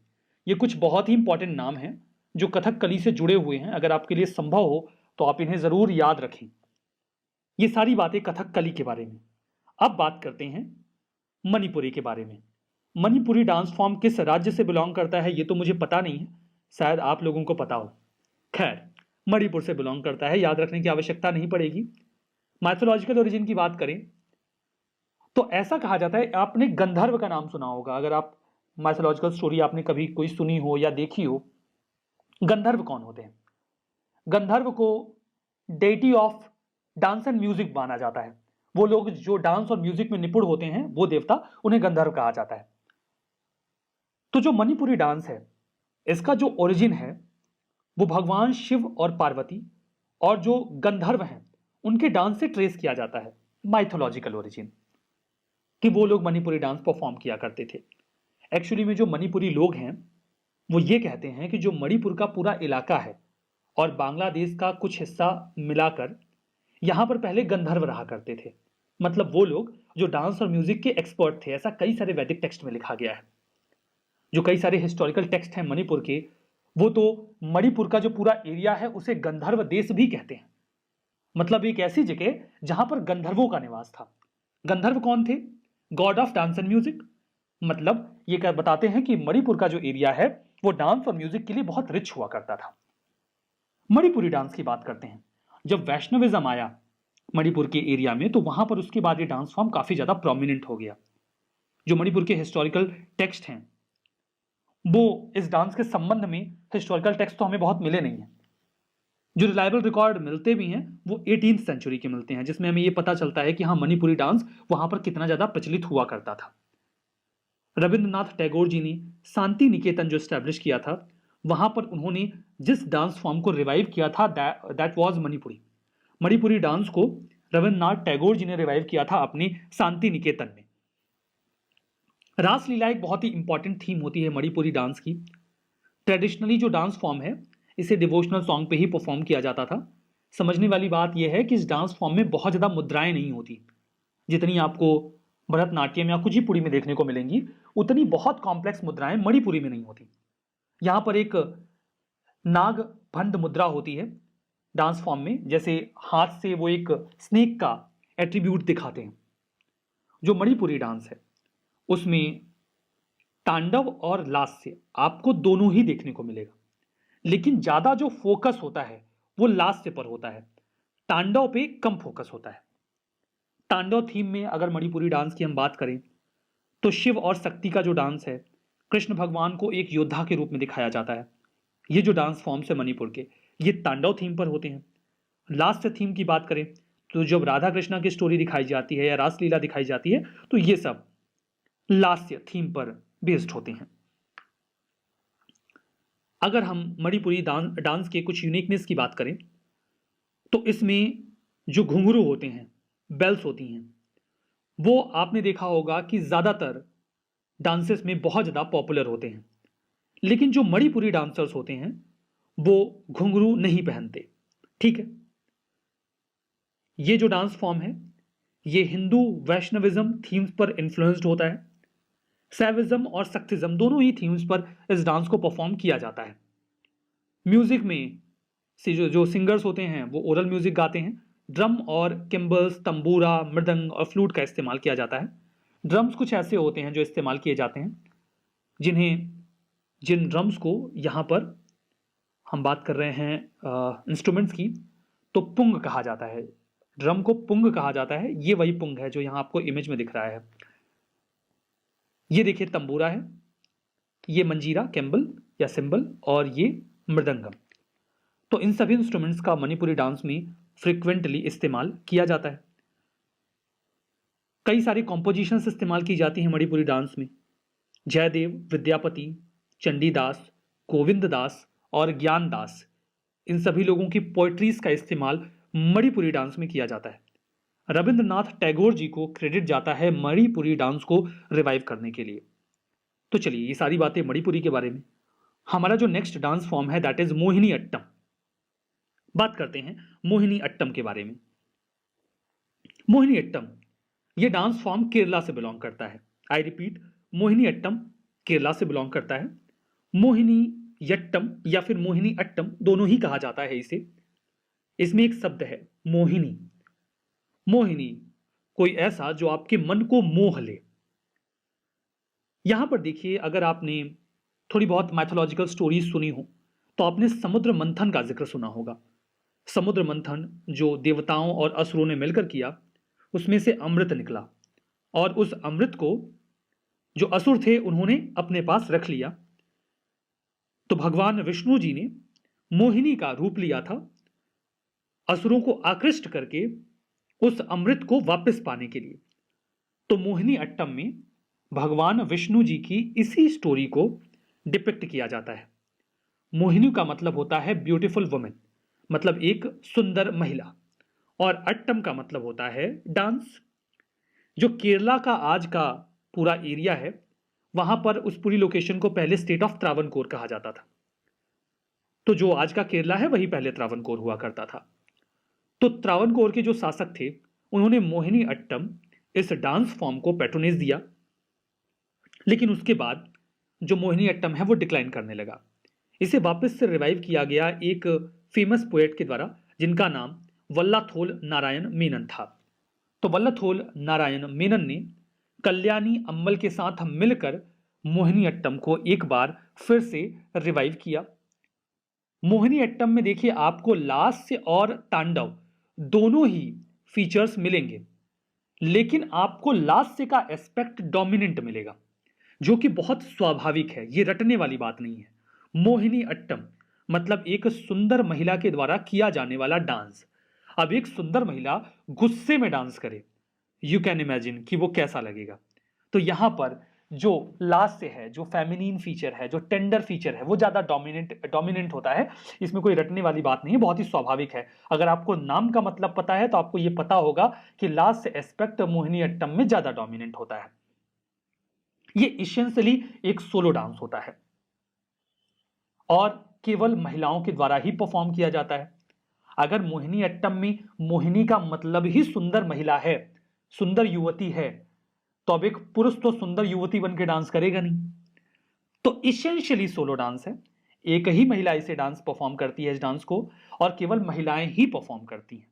ये कुछ बहुत ही इंपॉर्टेंट नाम हैं जो कथकली से जुड़े हुए हैं। अगर आपके लिए संभव हो तो आप इन्हें जरूर याद रखें। ये सारी बातें कथकली के बारे में। अब बात करते हैं मणिपुरी के बारे में। मणिपुरी डांस फॉर्म किस राज्य से बिलोंग करता है ये तो मुझे पता नहीं है, शायद आप लोगों को पता हो। खैर, मणिपुर से बिलोंग करता है, याद रखने की आवश्यकता नहीं पड़ेगी। माइथोलॉजिकल ओरिजिन की बात करें तो ऐसा कहा जाता है, आपने गंधर्व का नाम सुना होगा, अगर आप माइथोलॉजिकल स्टोरी आपने कभी कोई सुनी हो या देखी हो। गंधर्व कौन होते हैं? गंधर्व को deity of dance and music माना जाता है। वो लोग जो डांस और म्यूजिक में निपुण होते हैं वो देवता, उन्हें गंधर्व कहा जाता है। तो जो मणिपुरी डांस है इसका जो ओरिजिन है वो भगवान शिव और पार्वती और जो गंधर्व हैं उनके डांस से ट्रेस किया जाता है। माइथोलॉजिकल ओरिजिन कि वो लोग मणिपुरी डांस परफॉर्म किया करते थे। एक्चुअली में जो मणिपुरी लोग हैं वो ये कहते हैं कि जो मणिपुर का पूरा इलाका है और बांग्लादेश का कुछ हिस्सा मिलाकर यहां पर पहले गंधर्व रहा करते थे। मतलब वो लोग जो डांस और म्यूजिक के एक्सपर्ट थे। ऐसा कई सारे वैदिक टेक्स्ट में लिखा गया है। जो कई सारे हिस्टोरिकल टेक्स्ट हैं मणिपुर के, वो तो मणिपुर का जो पूरा एरिया है उसे गंधर्व देश भी कहते हैं। मतलब एक ऐसी जगह जहां पर गंधर्वों का निवास था। गंधर्व कौन थे? God of dance and music. मतलब ये बताते हैं कि मणिपुर का जो एरिया है वो डांस और म्यूजिक के लिए बहुत रिच हुआ करता था। मणिपुरी डांस की बात करते हैं। जब वैष्णविज्म आया मणिपुर के एरिया में तो वहां पर उसके बाद ये डांस फॉर्म काफी ज्यादा प्रोमिनेंट हो गया। जो मणिपुर के हिस्टोरिकल टेक्स्ट हैं वो इस डांस के संबंध में हिस्टोरिकल टेक्स्ट तो हमें बहुत मिले नहीं है। जो रिलायबल रिकॉर्ड मिलते भी हैं वो 18th सेंचुरी के मिलते हैं, जिसमें हमें ये पता चलता है कि हाँ मणिपुरी डांस वहां पर कितना ज्यादा प्रचलित हुआ करता था। रविंद्रनाथ टैगोर जी ने शांति निकेतन जो स्टैब्लिश किया था वहां पर उन्होंने जिस डांस फॉर्म को रिवाइव किया था that was Manipuri. Manipuri dance को रविंद्रनाथ टैगोर जी ने रिवाइव किया था अपनी शांति निकेतन में। रासलीला एक बहुत ही इंपॉर्टेंट थीम होती है मणिपुरी डांस की। ट्रेडिशनली जो डांस फॉर्म है इसे डिवोशनल सॉन्ग पे ही परफॉर्म किया जाता था। समझने वाली बात यह है कि इस डांस फॉर्म में बहुत ज़्यादा मुद्राएं नहीं होती, जितनी आपको भरतनाट्यम या कुचिपुड़ी में देखने को मिलेंगी उतनी बहुत कॉम्प्लेक्स मुद्राएं मणिपुरी में नहीं होती। यहाँ पर एक नाग भंड मुद्रा होती है डांस फॉर्म में, जैसे हाथ से वो एक स्नेक का एट्रीब्यूट दिखाते हैं। जो मणिपुरी डांस है उसमें तांडव और लास्य आपको दोनों ही देखने को मिलेगा, लेकिन ज्यादा जो फोकस होता है वो लास्य पर होता है, तांडव पे कम फोकस होता है। तांडव थीम में अगर मणिपुरी डांस की हम बात करें तो शिव और शक्ति का जो डांस है, कृष्ण भगवान को एक योद्धा के रूप में दिखाया जाता है। ये जो डांस फॉर्म्स है मणिपुर के ये तांडव थीम पर होते हैं। लास्ट थीम की बात करें तो जब राधा कृष्णा की स्टोरी दिखाई जाती है या रासलीला दिखाई जाती है तो ये सब लास्य थीम पर बेस्ड होते हैं। अगर हम मणिपुरी डांस के कुछ यूनिकनेस की बात करें तो इसमें जो घुंघरू होते हैं, बेल्स होती हैं, वो आपने देखा होगा कि ज्यादातर डांसेस में बहुत ज्यादा पॉपुलर होते हैं। लेकिन जो मणिपुरी डांसर्स होते हैं वो घुंघरू नहीं पहनते। ठीक है, ये जो डांस फॉर्म है ये हिंदू वैष्णविज्म थीम्स पर इन्फ्लुएंस्ड होता है। सैविज्म और सक्तिज्म दोनों ही थीम्स पर इस डांस को परफॉर्म किया जाता है। म्यूजिक में से जो सिंगर्स होते हैं वो ओरल म्यूजिक गाते हैं। ड्रम और किम्बल्स, तंबूरा, मृदंग और फ्लूट का इस्तेमाल किया जाता है। ड्रम्स कुछ ऐसे होते हैं जो इस्तेमाल किए जाते हैं जिन ड्रम्स को यहाँ पर हम बात कर रहे हैं इंस्ट्रूमेंट्स की तो पुंग कहा जाता है। ड्रम को पुंग कहा जाता है। ये वही पुंग है जो यहाँ आपको इमेज में दिख रहा है। ये देखिए तंबूरा है, ये मंजीरा कैम्बल या सिंबल और ये मृदंगम। तो इन सभी इंस्ट्रूमेंट्स का मणिपुरी डांस में फ्रिक्वेंटली इस्तेमाल किया जाता है। कई सारी कॉम्पोजिशंस इस्तेमाल की जाती हैं मणिपुरी डांस में। जयदेव, विद्यापति, चंडीदास, गोविंद दास और ज्ञान दास, इन सभी लोगों की पोएट्रीज का इस्तेमाल मणिपुरी डांस में किया जाता है। रविंद्रनाथ टैगोर जी को क्रेडिट जाता है मणिपुरी डांस को रिवाइव करने के लिए। तो चलिए, ये सारी बातें मणिपुरी के बारे में। हमारा जो नेक्स्ट डांस फॉर्म है दैट इज मोहिनी अट्टम। बात करते हैं मोहिनी अट्टम के बारे में। मोहिनी अट्टम ये डांस फॉर्म केरला से बिलोंग करता है। आई रिपीट, मोहिनी अट्टम केरला से बिलोंग करता है। मोहिनी यट्टम या फिर मोहिनी अट्टम दोनों ही कहा जाता है इसे। इसमें एक शब्द है मोहिनी। मोहिनी कोई ऐसा जो आपके मन को मोह ले। यहां पर देखिए, अगर आपने थोड़ी बहुत मैथोलॉजिकल स्टोरीज सुनी हो तो आपने समुद्र मंथन का जिक्र सुना होगा। समुद्र मंथन जो देवताओं और असुरों ने मिलकर किया, उसमें से अमृत निकला और उस अमृत को जो असुर थे उन्होंने अपने पास रख लिया। तो भगवान विष्णु जी ने मोहिनी का रूप लिया था असुरों को आकृष्ट करके उस अमृत को वापस पाने के लिए। तो मोहिनी अट्टम में भगवान विष्णु जी की इसी स्टोरी को डिपिक्ट किया जाता है। मोहिनी का मतलब होता है ब्यूटीफुल वुमेन, मतलब एक सुंदर महिला, और अट्टम का मतलब होता है डांस। जो केरला का आज का पूरा एरिया है, वहां पर उस पूरी लोकेशन को पहले स्टेट ऑफ त्रावणकोर कहा जाता था। तो जो आज का केरला है वही पहले त्रावणकोर हुआ करता था। तो त्रावणकोर के जो शासक थे उन्होंने मोहिनी अट्टम इस डांस फॉर्म को पैट्रोनेज दिया, लेकिन उसके बाद जो मोहिनी अट्टम है वो डिक्लाइन करने लगा। इसे वापस से रिवाइव किया गया एक फेमस पोएट के द्वारा जिनका नाम वल्लाथोल नारायण मेनन था। तो वल्लाथोल नारायण मेनन ने कल्याणी अम्मल के साथ मिलकर मोहिनी अट्टम को एक बार फिर से रिवाइव किया। मोहिनी अट्टम में देखिए आपको लास्य और तांडव दोनों ही फीचर्स मिलेंगे, लेकिन आपको लास्य का एस्पेक्ट डोमिनेंट मिलेगा, जो कि बहुत स्वाभाविक है। ये रटने वाली बात नहीं है। मोहिनी अट्टम मतलब एक सुंदर महिला के द्वारा किया जाने वाला डांस। अब एक सुंदर महिला गुस्से में डांस करे, यू कैन इमेजिन कि वो कैसा लगेगा। तो यहां पर जो लास्य है, जो फेमिनिन फीचर है, जो टेंडर फीचर है, वो ज्यादा डोमिनेंट होता है। इसमें कोई रटने वाली बात नहीं है, बहुत ही स्वाभाविक है। अगर आपको नाम का मतलब पता है तो आपको यह पता होगा कि लास्य एस्पेक्ट मोहिनी अट्टम में ज्यादा डोमिनेंट होता है। ये इसेंशियली एक सोलो डांस होता है और केवल महिलाओं के द्वारा ही परफॉर्म किया जाता है। अगर मोहिनी अट्टम में मोहिनी का मतलब ही सुंदर महिला है, सुंदर युवती है, तो अब एक पुरुष तो सुंदर युवती बनकर डांस करेगा नहीं। तो इसेंशियली सोलो डांस है। एक ही महिला इसे डांस परफॉर्म करती है, इस डांस को, और केवल महिलाएं ही परफॉर्म करती हैं।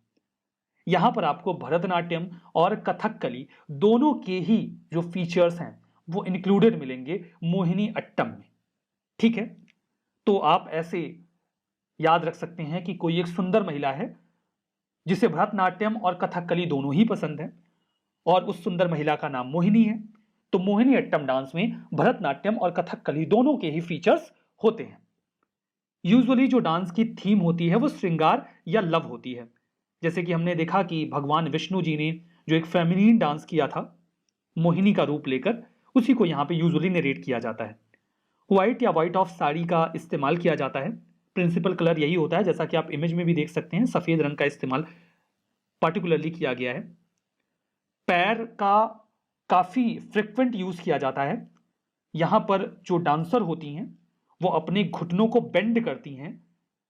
यहां पर आपको भरतनाट्यम और कथकली दोनों के ही जो फीचर्स हैं वो इंक्लूडेड मिलेंगे मोहिनी अट्टम में। ठीक है, तो आप ऐसे याद रख सकते हैं कि कोई एक सुंदर महिला है जिसे भरतनाट्यम और कथकली दोनों ही पसंद है, और उस सुंदर महिला का नाम मोहिनी है। तो मोहिनी अट्टम डांस में भरतनाट्यम और कथकली दोनों के ही फीचर्स होते हैं। यूजुअली जो डांस की थीम होती है वो श्रृंगार या लव होती है। जैसे कि हमने देखा कि भगवान विष्णु जी ने जो एक फेमिनिन डांस किया था मोहिनी का रूप लेकर, उसी को यहाँ पे यूजुअली नरेट किया जाता है। व्हाइट या व्हाइट ऑफ साड़ी का इस्तेमाल किया जाता है। प्रिंसिपल कलर यही होता है, जैसा कि आप इमेज में भी देख सकते हैं, सफेद रंग का इस्तेमाल पार्टिकुलरली किया गया है। पैर का काफी फ्रिक्वेंट यूज किया जाता है। यहां पर जो डांसर होती हैं वो अपने घुटनों को बेंड करती हैं।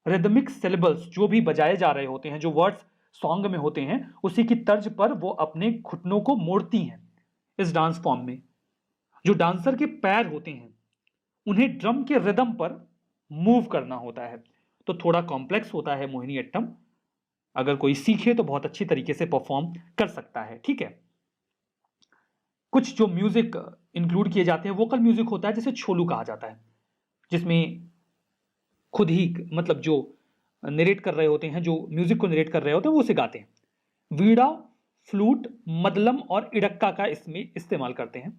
रिदमिक सिलेबल्स जो भी बजाए जा रहे होते हैं, जो वर्ड्स सॉन्ग में होते हैं, उसी की तर्ज पर वो अपने घुटनों को मोड़ती हैं। इस डांस फॉर्म में जो डांसर के पैर होते हैं उन्हें ड्रम के रिदम पर मूव करना होता है। तो थोड़ा कॉम्प्लेक्स होता है मोहिनी अट्टम। अगर कोई सीखे तो बहुत अच्छी तरीके से परफॉर्म कर सकता है। ठीक है, कुछ जो म्यूजिक इंक्लूड किए जाते हैं, वोकल म्यूजिक होता है जिसे छोलू कहा जाता है, जिसमें खुद ही मतलब जो नरेट कर रहे होते हैं, जो म्यूजिक को नरेट कर रहे होते हैं, वो उसे गाते हैं। वीणा, फ्लूट, मदलम और इडक्का का इसमें इस्तेमाल करते हैं।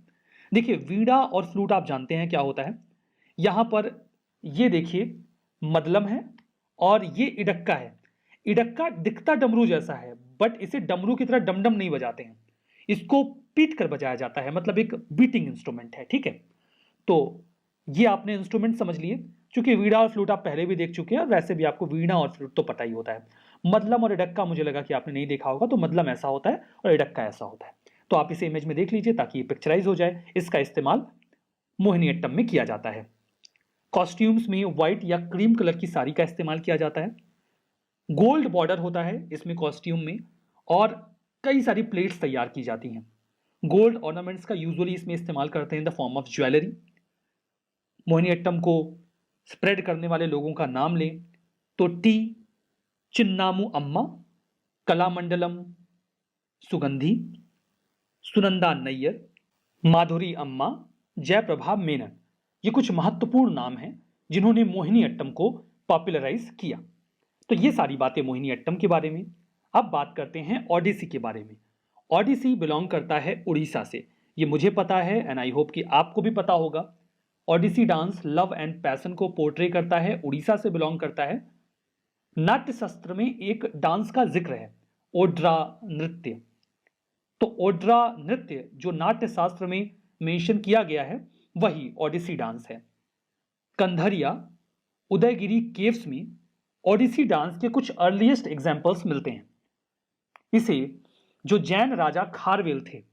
देखिए, वीणा और फ्लूट आप जानते हैं क्या होता है। यहां पर ये देखिए मदलम है और ये इडक्का है। इडक्का दिखता डमरू जैसा है, बट इसे डमरू की तरह डमडम नहीं बजाते हैं, इसको पीट कर बजाया जाता है, मतलब एक बीटिंग इंस्ट्रूमेंट है। ठीक है, तो ये आपने इंस्ट्रूमेंट समझ लिए। चूंकि वीणा और फ्लूट आप पहले भी देख चुके हैं और वैसे भी आपको वीणा और फ्लूट तो पता ही होता है। मदलम और इडक्का मुझे लगा कि आपने नहीं देखा होगा, तो मदलम ऐसा होता है और इडक्का ऐसा होता है। तो आप इसे इमेज में देख लीजिए ताकि ये पिक्चराइज हो जाए। इसका इस्तेमाल मोहिनीअट्टम में किया जाता है। कॉस्ट्यूम्स में व्हाइट या क्रीम कलर की साड़ी का इस्तेमाल किया जाता है। गोल्ड बॉर्डर होता है इसमें कॉस्ट्यूम में, और कई सारी प्लेट्स तैयार की जाती हैं। गोल्ड ऑर्नामेंट्स का यूजुअली इसमें इस्तेमाल करते हैं in the form of jewellery. Mohiniyattam को स्प्रेड करने वाले लोगों का नाम लें तो टी चिन्नामू अम्मा, कलामंडलम सुगंधी, सुनंदा नैयर, माधुरी अम्मा, जयप्रभा मेनन, ये कुछ महत्वपूर्ण नाम हैं जिन्होंने मोहिनीअट्टम को पॉपुलराइज किया। तो ये सारी बातें मोहिनीअट्टम के बारे में। अब बात करते हैं ओडिसी के बारे में। ओडिसी बिलोंग करता है उड़ीसा से, ये मुझे पता है एंड आई होप कि आपको भी पता होगा। Odissi dance love and passion को पोर्ट्रे करता है, उड़ीसा से बिलोंग करता है। नाट्य शास्त्र में एक डांस का जिक्र है, ओड्रा नृत्य। तो ओड्रा नृत्य जो नाट्य शास्त्र में मेंशन किया गया है वही ओडिसी डांस है। कंधरिया उदयगिरी केव्स में ओडिसी डांस के कुछ अर्लीस्ट एग्जाम्पल्स मिलते हैं। इसे जो जैन राजा खारवेल थे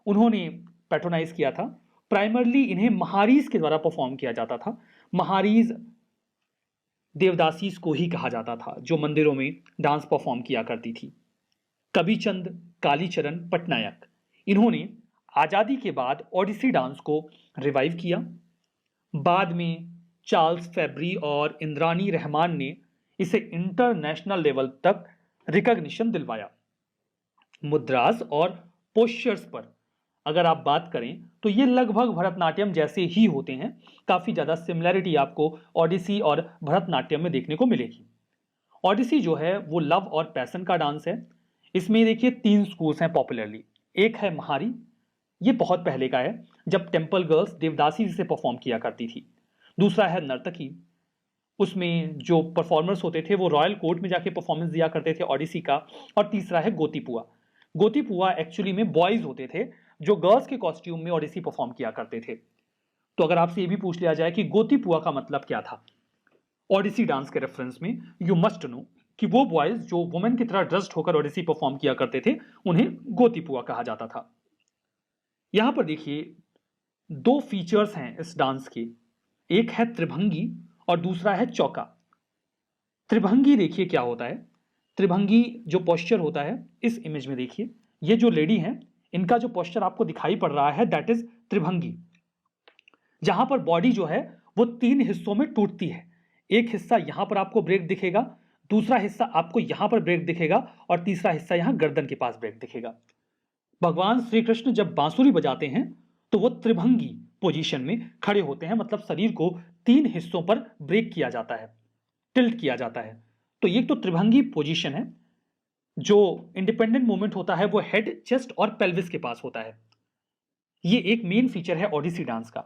उन्होंने पैट्रोनाइज किया था। प्राइमरली इन्हें महारीज के द्वारा परफॉर्म किया जाता था। महारीज देवदासीज को ही कहा जाता था जो मंदिरों में डांस परफॉर्म किया करती थी। कविचंद कालीचरण पटनायक, इन्होंने आजादी के बाद ओडिसी डांस को रिवाइव किया। बाद में चार्ल्स फेब्री और इंद्रानी रहमान ने इसे इंटरनेशनल लेवल तक रिकॉग्निशन दिलवाया। मुद्रास और पोस्चर्स पर अगर आप बात करें तो ये लगभग भरतनाट्यम जैसे ही होते हैं। काफी ज्यादा सिमिलैरिटी आपको ओडिसी और भरतनाट्यम में देखने को मिलेगी। ओडिसी जो है वो लव और पैशन का डांस है। इसमें देखिए 3 स्कूल्स हैं पॉपुलरली। एक है महारी, ये बहुत पहले का है जब टेम्पल गर्ल्स देवदासी से परफॉर्म किया करती थी। दूसरा है नर्तकी, उसमें जो परफॉर्मर्स होते थे वो रॉयल कोर्ट में जाके परफॉर्मेंस दिया करते थे ओडिसी का। और तीसरा है गोतीपुआ। गोतीपुआ एक्चुअली में बॉयज होते थे जो गर्ल्स के कॉस्ट्यूम में ओडिसी परफॉर्म किया करते थे। तो अगर आपसे ये भी पूछ लिया जाए कि गोतीपुआ का मतलब क्या था ओडिसी डांस के रेफरेंस में, यू मस्ट नो कि वो बॉयज जो वुमेन की तरह ड्रेस्ड होकर ओडिसी परफॉर्म किया करते थे उन्हें गोतीपुआ कहा जाता था। यहां पर देखिए 2 फीचर्स हैं इस डांस के, एक है त्रिभंगी और दूसरा है चौका। त्रिभंगी देखिए क्या होता है। त्रिभंगी जो पोस्चर होता है इस इमेज में देखिए, ये जो लेडी हैं इनका जो पोस्चर आपको दिखाई पड़ रहा है दैट इज त्रिभंगी, जहां पर बॉडी जो है वो 3 हिस्सों में टूटती है। एक हिस्सा यहां पर आपको ब्रेक दिखेगा, दूसरा हिस्सा आपको यहां पर ब्रेक दिखेगा और तीसरा हिस्सा यहां गर्दन के पास ब्रेक दिखेगा। भगवान श्री कृष्ण जब बांसुरी बजाते हैं तो वो त्रिभंगी पोजीशन में खड़े होते हैं, मतलब शरीर को 3 हिस्सों पर ब्रेक किया जाता है, टिल्ट किया जाता है। तो ये तो त्रिभंगी पोजीशन है। जो इंडिपेंडेंट मूवमेंट होता है वो हेड, चेस्ट और पेल्विस के पास होता है। ये एक मेन फीचर है ओडिसी डांस का।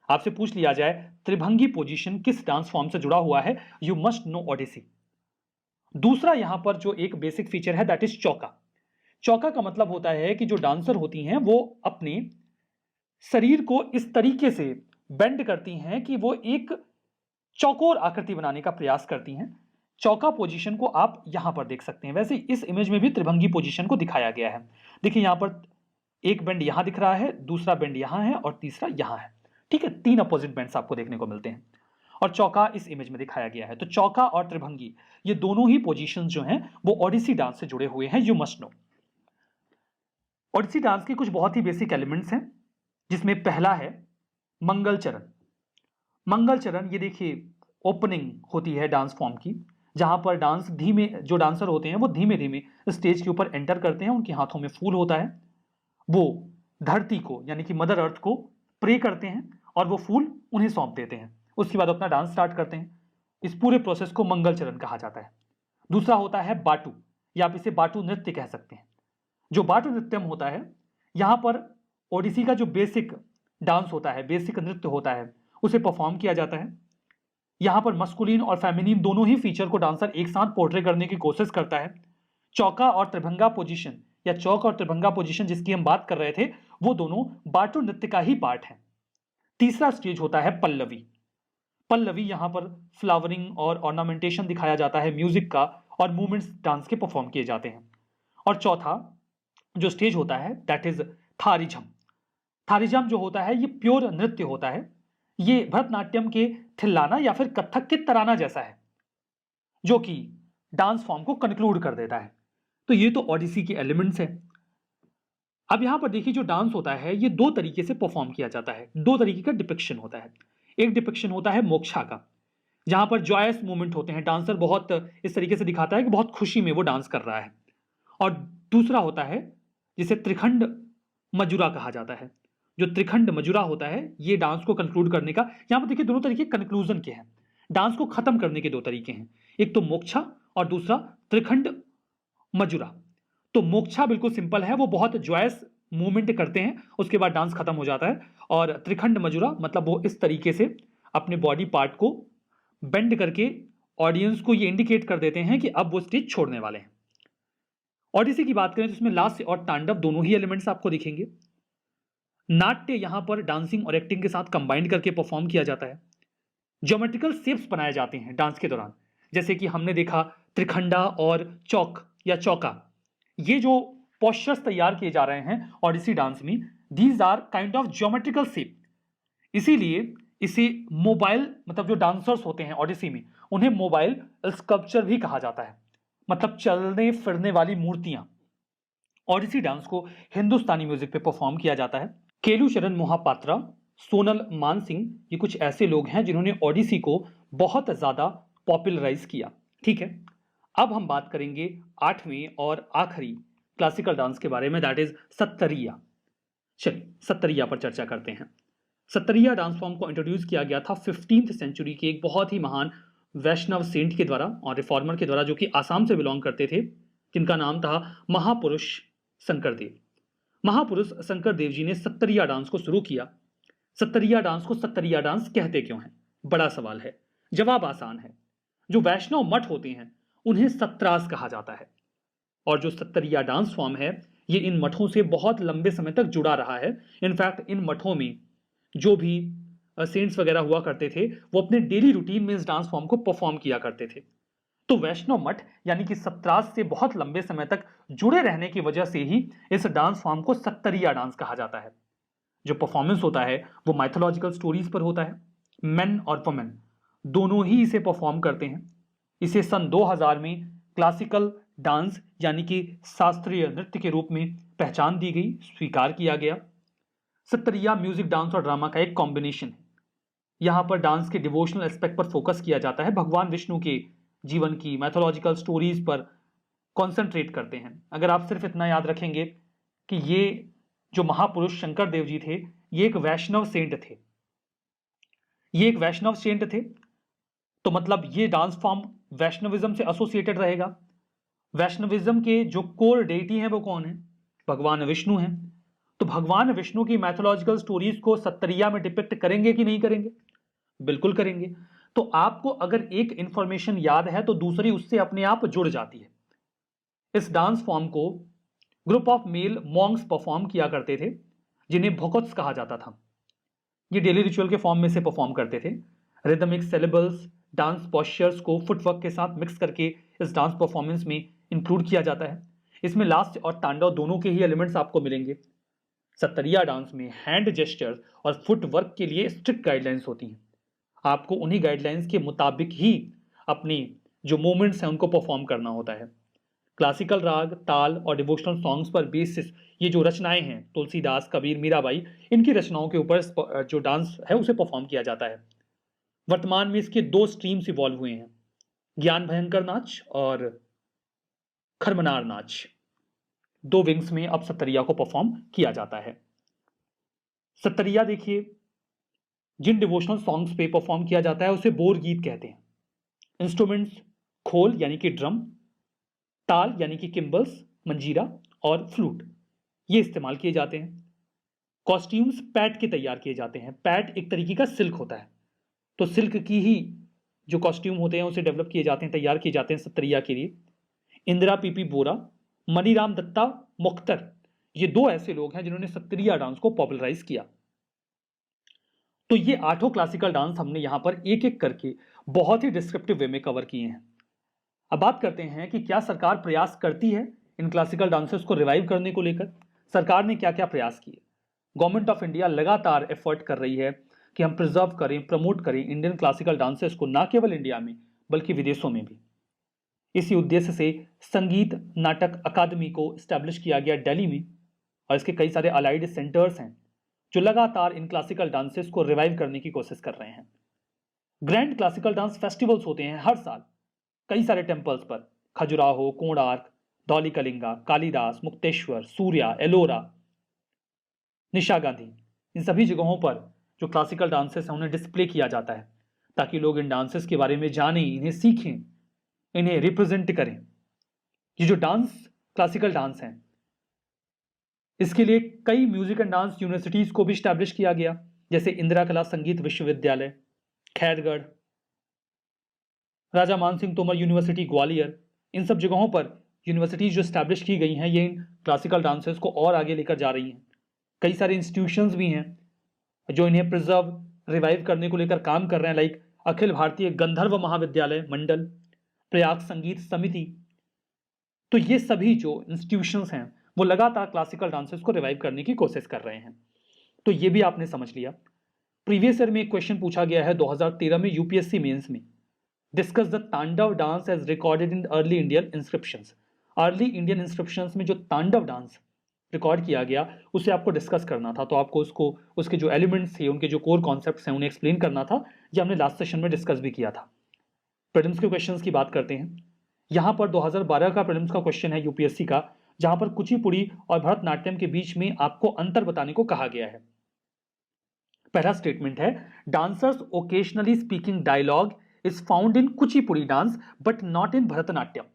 आपसे पूछ लिया जाए त्रिभंगी पोजीशन किस डांस फॉर्म से जुड़ा हुआ है, यू मस्ट नो ओडिसी। दूसरा यहां पर जो एक बेसिक फीचर है दैट इज चौका। चौका का मतलब होता है कि जो डांसर होती हैं वो अपने शरीर को इस तरीके से बेंड करती हैं कि वो एक चौकोर आकृति बनाने का प्रयास करती हैं। चौका पोजीशन को आप यहां पर देख सकते हैं। वैसे इस इमेज में भी त्रिभंगी पोजीशन को दिखाया गया है। देखिए यहां पर एक बेंड यहां दिख रहा है, दूसरा बेंड यहां है और तीसरा यहां है। ठीक है, 3 अपोजिट बेंड्स आपको देखने को मिलते हैं और चौका इस इमेज में दिखाया गया है। तो चौका और त्रिभंगी ये दोनों ही पोजीशंस जो हैं वो ओडिसी डांस से जुड़े हुए हैं, you must know. Odissi dance के कुछ बहुत ही बेसिक एलिमेंट्स हैं जिसमें पहला है मंगल चरण। मंगल चरण ये देखिए ओपनिंग होती है डांस फॉर्म की, जहां पर डांस धीमे, जो डांसर होते हैं वो धीमे धीमे स्टेज के ऊपर एंटर करते हैं। उनके हाथों में फूल होता है, वो धरती को यानी कि मदर अर्थ को प्रे करते हैं और वो फूल उन्हें सौंप देते हैं। उसके बाद अपना डांस स्टार्ट करते हैं। इस पूरे प्रोसेस को मंगल चरण कहा जाता है। दूसरा होता है बाटू, या आप इसे बाटू नृत्य कह सकते हैं। जो बाटू नृत्यम होता है, यहां पर ओडिसी का जो बेसिक डांस होता है, बेसिक नृत्य होता है, उसे परफॉर्म किया जाता है। यहां पर मस्कुलिन और फेमिनिन दोनों ही फीचर को डांसर एक साथ पोर्ट्रे करने की कोशिश करता है। चौका और त्रिभंगा पोजीशन या चौक और त्रिभंगा पोजीशन जिसकी हम बात कर रहे थे वो दोनों बाटू नृत्य का ही पार्ट है। तीसरा स्टेज होता है पल्लवी। पल्लवी यहाँ पर फ्लावरिंग और ऑर्नामेंटेशन दिखाया जाता है म्यूजिक का, और मूवमेंट्स डांस के परफॉर्म किए जाते हैं। और चौथा जो स्टेज होता है दैट इज थारिझम। थारिझम जो होता है ये प्योर नृत्य होता है। ये भरतनाट्यम के थिल्लाना या फिर कथक के तराना जैसा है, जो कि डांस फॉर्म को कंक्लूड कर देता है। तो ये तो ओडिसी के एलिमेंट्स हैं। अब यहां पर देखिए जो डांस होता है ये दो तरीके से परफॉर्म किया जाता है, दो तरीके का डिपिक्शन होता है। एक डिपिक्शन होता है मोक्षा का, जहां पर जॉयस मूवमेंट होते हैं, डांसर बहुत इस तरीके से दिखाता है कि बहुत खुशी में वो डांस कर रहा है। और दूसरा होता है जिसे त्रिखंड मजुरा कहा जाता है। जो त्रिखंड मजुरा होता है ये डांस को कंक्लूड करने का, यहां पर देखिए दोनों तरीके कंक्लूजन के हैं, डांस को खत्म करने के दो तरीके हैं, एक तो मोक्षा और दूसरा त्रिखंड मजुरा। तो मोक्षा बिल्कुल सिंपल है, वो बहुत जॉयस मूवमेंट करते हैं, उसके बाद डांस खत्म हो जाता है। और त्रिखंड मजुरा मतलब वो इस तरीके से अपने बॉडी पार्ट को बेंड करके ऑडियंस को ये इंडिकेट कर देते हैं कि अब वो स्टेज छोड़ने वाले हैं। ओडिसी की बात करें तो इसमें लास्य और तांडव दोनों ही एलिमेंट्स आपको दिखेंगे। नाट्य यहां पर डांसिंग और एक्टिंग के साथ कंबाइंड करके परफॉर्म किया जाता है। ज्योमेट्रिकल शेप्स बनाए जाते हैं डांस के दौरान, जैसे कि हमने देखा त्रिखंडा और चौक या चौका। ये जो पोस्चर्स तैयार किए जा रहे हैं ओडिसी डांस में, these are kind of geometrical shape. इसीलिए इसे मोबाइल, मतलब जो डांसर्स होते हैं ओडिसी में उन्हें मोबाइल स्कल्पचर भी कहा जाता है, मतलब चलने फिरने वाली मूर्तियां। ओडिसी डांस को हिंदुस्तानी म्यूजिक पे परफॉर्म किया जाता है। केलू शरण मोहापात्रा, सोनल मानसिंह, ये कुछ ऐसे लोग हैं जिन्होंने ओडिसी को बहुत ज्यादा पॉपुलराइज किया। ठीक है, अब हम बात करेंगे आठवें और आखिरी क्लासिकल डांस के बारे में, दैट इज सत्तरिया। चलिए सत्तरिया पर चर्चा करते हैं। सत्तरिया डांस फॉर्म को इंट्रोड्यूस किया गया था 15th सेंचुरी के एक बहुत ही महान वैष्णव सेंट के द्वारा और रिफॉर्मर के द्वारा, जो कि आसाम से बिलोंग करते थे, जिनका नाम था महापुरुष शंकरदेव। महापुरुष शंकरदेव जी ने सत्तरिया डांस को शुरू किया। सत्तरिया डांस को सत्तरिया डांस कहते क्यों हैं, बड़ा सवाल है। जवाब आसान है, जो वैष्णव मठ होते हैं उन्हें सत्रास कहा जाता है, और जो सत्तरिया डांस फॉर्म है ये इन मठों से बहुत लंबे समय तक जुड़ा रहा है। इनफैक्ट इन मठों में जो भी सेंट्स वगैरह हुआ करते थे वो अपने डेली रूटीन में इस डांस फॉर्म को परफॉर्म किया करते थे। तो वैष्णव मठ यानी कि सत्रास से बहुत लंबे समय तक जुड़े रहने की वजह से ही इस डांस फॉर्म को सत्तरिया डांस कहा जाता है। जो परफॉर्मेंस होता है वो माइथोलॉजिकल स्टोरीज पर होता है। मेन और वुमेन दोनों ही इसे परफॉर्म करते हैं। इसे सन 2000 में क्लासिकल डांस यानी कि शास्त्रीय नृत्य के रूप में पहचान दी गई, स्वीकार किया गया। सत्तरिया म्यूजिक, डांस और ड्रामा का एक कॉम्बिनेशन है। यहां पर डांस के डिवोशनल एस्पेक्ट पर फोकस किया जाता है, भगवान विष्णु के जीवन की मैथोलॉजिकल स्टोरीज पर कॉन्सेंट्रेट करते हैं। अगर आप सिर्फ इतना याद रखेंगे कि ये जो महापुरुष शंकर देव जी थे ये एक वैष्णव सेंट थे, ये एक वैष्णव सेंट थे, तो मतलब ये डांस फॉर्म वैष्णविज्म से एसोसिएटेड रहेगा। वैष्णविज्म के जो कोर डेटी हैं वो कौन है, भगवान विष्णु हैं। तो भगवान विष्णु की मैथोलॉजिकल स्टोरीज को सत्तरिया में डिपिक्ट करेंगे कि नहीं करेंगे, बिल्कुल करेंगे। तो आपको अगर एक इंफॉर्मेशन याद है तो दूसरी उससे अपने आप जुड़ जाती है। इस डांस फॉर्म को group of male Monks perform किया करते थे, जिन्हें भोकत्स कहा जाता था। ये डेली रिचुअल के फॉर्म में से परफॉर्म करते थे। रिदमिक सिलेबल्स, डांस पॉस्चर्स को फुटवर्क के साथ मिक्स करके इस डांस परफॉर्मेंस में इंक्लूड किया जाता है। इसमें लास्ट और तांडव दोनों के ही एलिमेंट्स आपको मिलेंगे। सत्तरिया डांस में हैंड जेस्चर्स और फुटवर्क के लिए स्ट्रिक्ट गाइडलाइंस होती हैं। आपको उन्हीं गाइडलाइंस के मुताबिक ही अपनी जो मूवमेंट्स हैं उनको परफॉर्म करना होता है। क्लासिकल राग, ताल और डिवोशनल सॉन्ग्स पर बेसिस ये जो रचनाएं हैं, तुलसीदास, कबीर, मीराबाई, इनकी रचनाओं के ऊपर जो डांस है उसे परफॉर्म किया जाता है। वर्तमान में इसके दो स्ट्रीम्स इवॉल्व हुए हैं, ज्ञान भयंकर नाच और खरमनार नाच। दो विंग्स में अब सत्तरिया को परफॉर्म किया जाता है। सत्तरिया देखिए जिन डिवोशनल सॉन्ग्स पे परफॉर्म किया जाता है उसे बोर गीत कहते हैं। इंस्ट्रूमेंट्स खोल यानी कि ड्रम, ताल यानी कि किम्बल्स, मंजीरा और फ्लूट ये इस्तेमाल किए जाते हैं। कॉस्ट्यूम्स पैट के तैयार किए जाते हैं। पैट एक तरीके का सिल्क होता है, तो सिल्क की ही जो कॉस्ट्यूम होते हैं उसे डेवलप किए जाते हैं, तैयार किए जाते हैं सत्तरिया के लिए। इंदिरा पीपी बोरा, मनीराम दत्ता मुख्तर, ये दो ऐसे लोग हैं जिन्होंने सत्तरिया डांस को पॉपुलराइज किया। तो ये 8 क्लासिकल डांस हमने यहां पर एक एक करके बहुत ही डिस्क्रिप्टिव वे में कवर किए हैं। अब बात करते हैं कि क्या सरकार प्रयास करती है इन क्लासिकल डांसेस को रिवाइव करने को लेकर। सरकार ने क्या क्या प्रयास किए। गवर्नमेंट ऑफ इंडिया लगातार एफर्ट कर रही है कि हम प्रिजर्व करें, प्रमोट करें इंडियन क्लासिकल डांसेस को, ना केवल इंडिया में बल्कि विदेशों में भी। इसी उद्देश्य से संगीत नाटक अकादमी को स्टैब्लिश किया गया दिल्ली में, और इसके कई सारे अलाइड सेंटर्स हैं जो लगातार इन क्लासिकल डांसेस को रिवाइव करने की कोशिश कर रहे हैं। ग्रैंड क्लासिकल डांस फेस्टिवल्स होते हैं हर साल कई सारे टेम्पल्स पर, खजुराहो, कोणार्क, धौली कलिंगा, कालिदास, मुक्तेश्वर, सूर्या, एलोरा, निशा गांधी, इन सभी जगहों पर जो क्लासिकल डांसेस हैं उन्हें डिस्प्ले किया जाता है ताकि लोग इन डांसेस के बारे में जानें, इन्हें सीखें, इन्हें रिप्रेजेंट करें। ये जो डांस क्लासिकल डांस हैं इसके लिए कई म्यूजिक एंड डांस यूनिवर्सिटीज को भी स्टैब्लिश किया गया, जैसे इंदिरा कला संगीत विश्वविद्यालय खैरगढ़, राजा मानसिंह तोमर यूनिवर्सिटी ग्वालियर। इन सब जगहों पर यूनिवर्सिटीज जो स्टैब्लिश की गई हैं ये इन क्लासिकल डांसेस को और आगे लेकर जा रही हैं। कई सारे इंस्टीट्यूशंस भी हैं जो इन्हें प्रिजर्व रिवाइव करने को लेकर काम कर रहे हैं, लाइक अखिल भारतीय गंधर्व महाविद्यालय मंडल, प्रयाग संगीत समिति। तो ये सभी जो इंस्टीट्यूशंस हैं वो लगातार क्लासिकल डांसेस को रिवाइव करने की कोशिश कर रहे हैं। तो ये भी आपने समझ लिया। प्रीवियस ईयर में एक क्वेश्चन पूछा गया है 2013 में यूपीएससी मेंस में, discuss the Tandava dance as recorded in early Indian inscriptions. Early Indian inscriptions में जो तांडव डांस रिकॉर्ड किया गया उसे आपको डिस्कस करना था, तो आपको उसको उसके जो एलिमेंट्स थे, उनके जो कोर कॉन्सेप्ट्स हैं उन्हें एक्सप्लेन करना था। ये हमने लास्ट सेशन में डिस्कस भी किया था। प्रीलिम्स के क्वेश्चंस की बात करते हैं। यहां पर 2012 का प्रीलिम्स का क्वेश्चन है यूपीएससी का, जहां पर कुचिपुड़ी और भरतनाट्यम के बीच में आपको अंतर बताने को कहा गया है। पहला स्टेटमेंट है, dancers occasionally speaking dialogue is found in Kuchipudi dance but not in Bharatanatyam.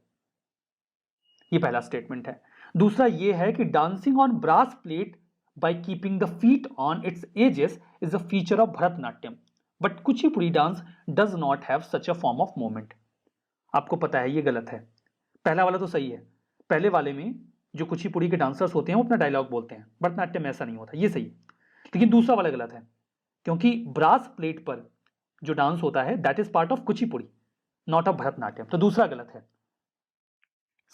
ये पहला स्टेटमेंट है। दूसरा ये है कि dancing on brass plate by keeping the feet on its edges is a feature of Bharatanatyam but Kuchipudi dance does not have such a form of movement. आपको पता है ये गलत है। पहला वाला तो सही है, पहले वाले में जो कुचिपुड़ी के डांसर्स होते हैं वो अपना डायलॉग बोलते हैं, भरतनाट्यम में ऐसा नहीं होता, ये सही है। लेकिन दूसरा वाला गलत है, क्योंकि ब्रास प्लेट पर जो डांस होता है that is part of Kuchipudi not of Bharatanatyam, तो दूसरा गलत है।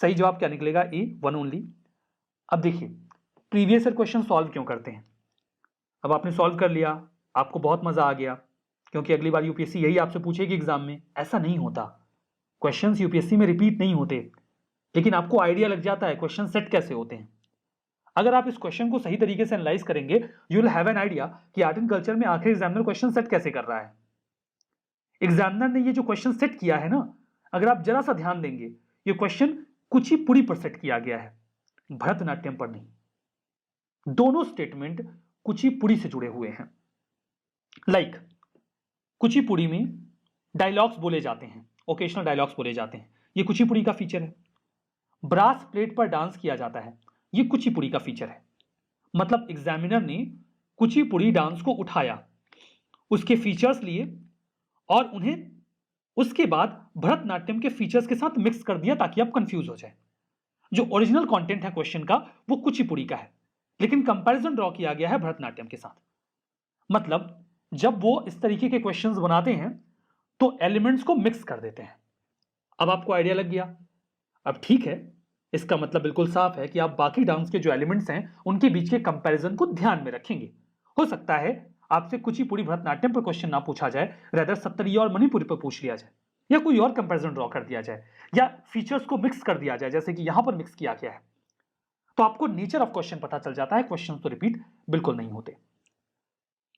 सही जवाब क्या निकलेगा? ए, वन ओनली। अब देखिए प्रीवियस ईयर क्वेश्चन सॉल्व क्यों करते हैं। अब आपने सॉल्व कर लिया, आपको बहुत मजा आ गया, क्योंकि अगली बार यूपीएससी यही आपसे पूछेगी एग्जाम में। ऐसा नहीं होता, क्वेश्चंस यूपीएससी में रिपीट नहीं होते, लेकिन आपको आइडिया लग जाता है क्वेश्चन सेट कैसे होते हैं। अगर आप इस क्वेश्चन को सही तरीके से एनालाइज करेंगे you will have an idea कि आर्ट एंड कल्चर में आखिर एग्जामिनर क्वेश्चन सेट कैसे कर रहा है। एग्जामिनर ने ये जो क्वेश्चन सेट किया है ना, अगर आप जरा सा ध्यान देंगे, ये क्वेश्चन कुचिपुड़ी पर सेट किया गया है, भरतनाट्यम पर नहीं। दोनों स्टेटमेंट कुचिपुड़ी से जुड़े हुए हैं। लाइक कुचिपुड़ी में डायलॉग्स बोले जाते हैं, ओकेशनल डायलॉग्स बोले जाते हैं, ये कुचिपुड़ी का फीचर है। ब्रास प्लेट पर डांस किया जाता है, ये कुचिपुड़ी का फीचर है। मतलब एग्जामिनर ने कुचिपुड़ी डांस को उठाया, उसके फीचर्स लिए और उन्हें उसके बाद भरतनाट्यम के फीचर्स के साथ मिक्स कर दिया ताकि आप कंफ्यूज हो जाए। जो ओरिजिनल कंटेंट है क्वेश्चन का वो कुचिपुड़ी का है, लेकिन कंपैरिजन ड्रॉ किया गया है भरतनाट्यम के साथ। मतलब जब वो इस तरीके के क्वेश्चंस बनाते हैं तो एलिमेंट्स को मिक्स कर देते हैं। अब आपको आइडिया लग गया। अब ठीक है, इसका मतलब बिल्कुल साफ है कि आप बाकी डांस के जो एलिमेंट्स हैं उनके बीच के कंपैरिजन को ध्यान में रखेंगे। हो सकता है आपसे कुचिपुड़ी भरतनाट्यम पर क्वेश्चन ना पूछा जाए, रेदर सत्तरिया और मणिपुरी पर पूछ लिया जाए, या कोई और कंपैरिजन ड्रॉ कर दिया जाए, या फीचर्स को मिक्स कर दिया जाए जैसे कि यहां पर मिक्स किया गया है। तो आपको नेचर ऑफ क्वेश्चन पता चल जाता है, क्वेश्चन तो रिपीट बिल्कुल नहीं होते।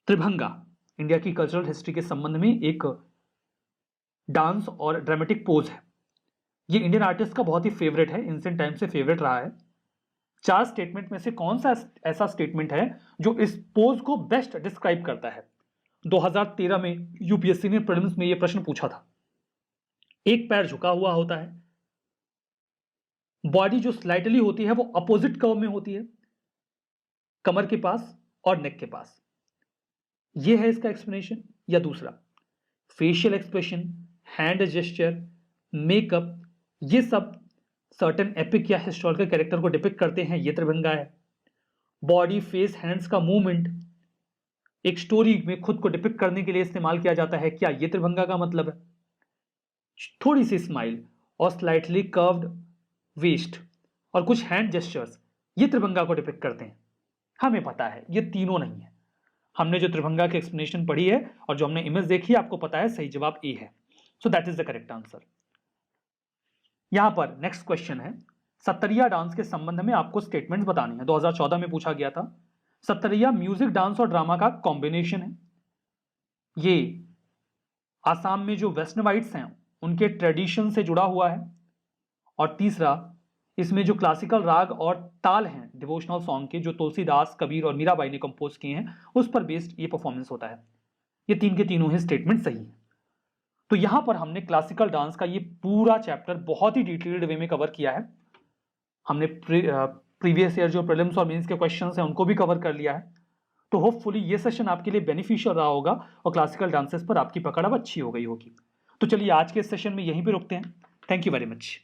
त्रिभंगा इंडिया की कल्चरल हिस्ट्री के संबंध में एक डांस और ड्रामेटिक पोज है। ये इंडियन आर्टिस्ट का बहुत ही फेवरेट है, एंशिएंट टाइम से फेवरेट रहा है। 4 स्टेटमेंट में से कौन सा ऐसा स्टेटमेंट है जो इस पोज को बेस्ट डिस्क्राइब करता है? 2013 में यूपीएससी ने प्रीलिम्स में यह प्रश्न पूछा था। एक पैर झुका हुआ होता है, बॉडी जो स्लाइटली होती है वो अपोजिट कर्व में होती है, कमर के पास और नेक के पास। यह है इसका एक्सप्लेनेशन। या दूसरा, facial expression, hand gesture, makeup, ये सब सर्टेन एपिक या हिस्टोरिकल कैरेक्टर को डिपिक्ट करते हैं, ये त्रिभंगा है। बॉडी, फेस, हैंड्स का मूवमेंट, एक स्टोरी में खुद को डिपिक्ट करने के लिए इस्तेमाल किया जाता है। क्या ये त्रिभंगा का मतलब है? थोड़ी सी स्माइल और स्लाइटली कर्व्ड वेस्ट और कुछ हैंड जेस्चर्स, ये त्रिभंगा को डिपिक्ट करते हैं। हमें पता है ये तीनों नहीं है। हमने जो त्रिभंगा की एक्सप्लेनेशन पढ़ी है और जो हमने इमेज देखी है, आपको पता है सही जवाब ए है। So that is the correct answer. यहां पर नेक्स्ट क्वेश्चन है, सत्तरिया डांस के संबंध में आपको स्टेटमेंट्स बतानी है। 2014 में पूछा गया था। सत्तरिया म्यूजिक, डांस और ड्रामा का कॉम्बिनेशन है। ये आसाम में जो वैष्णवाइट्स हैं उनके ट्रेडिशन से जुड़ा हुआ है। और तीसरा, इसमें जो क्लासिकल राग और ताल हैं डिवोशनल सॉन्ग के, जो तुलसीदास, कबीर और मीराबाई ने कंपोज किए हैं, उस पर बेस्ड ये परफॉर्मेंस होता है। ये तीन के तीनों ही स्टेटमेंट सही है। तो यहां पर हमने क्लासिकल डांस का ये पूरा चैप्टर बहुत ही डिटेल्ड वे में कवर किया है। हमने प्रीवियस ईयर जो प्रीलिम्स और मेंस के क्वेश्चंस हैं उनको भी कवर कर लिया है। तो होपफुली ये सेशन आपके लिए बेनिफिशियल रहा होगा और क्लासिकल डांसेस पर आपकी पकड़ अब अच्छी हो गई होगी। तो चलिए आज के इस सेशन में यहीं पे रुकते हैं। Thank you very much.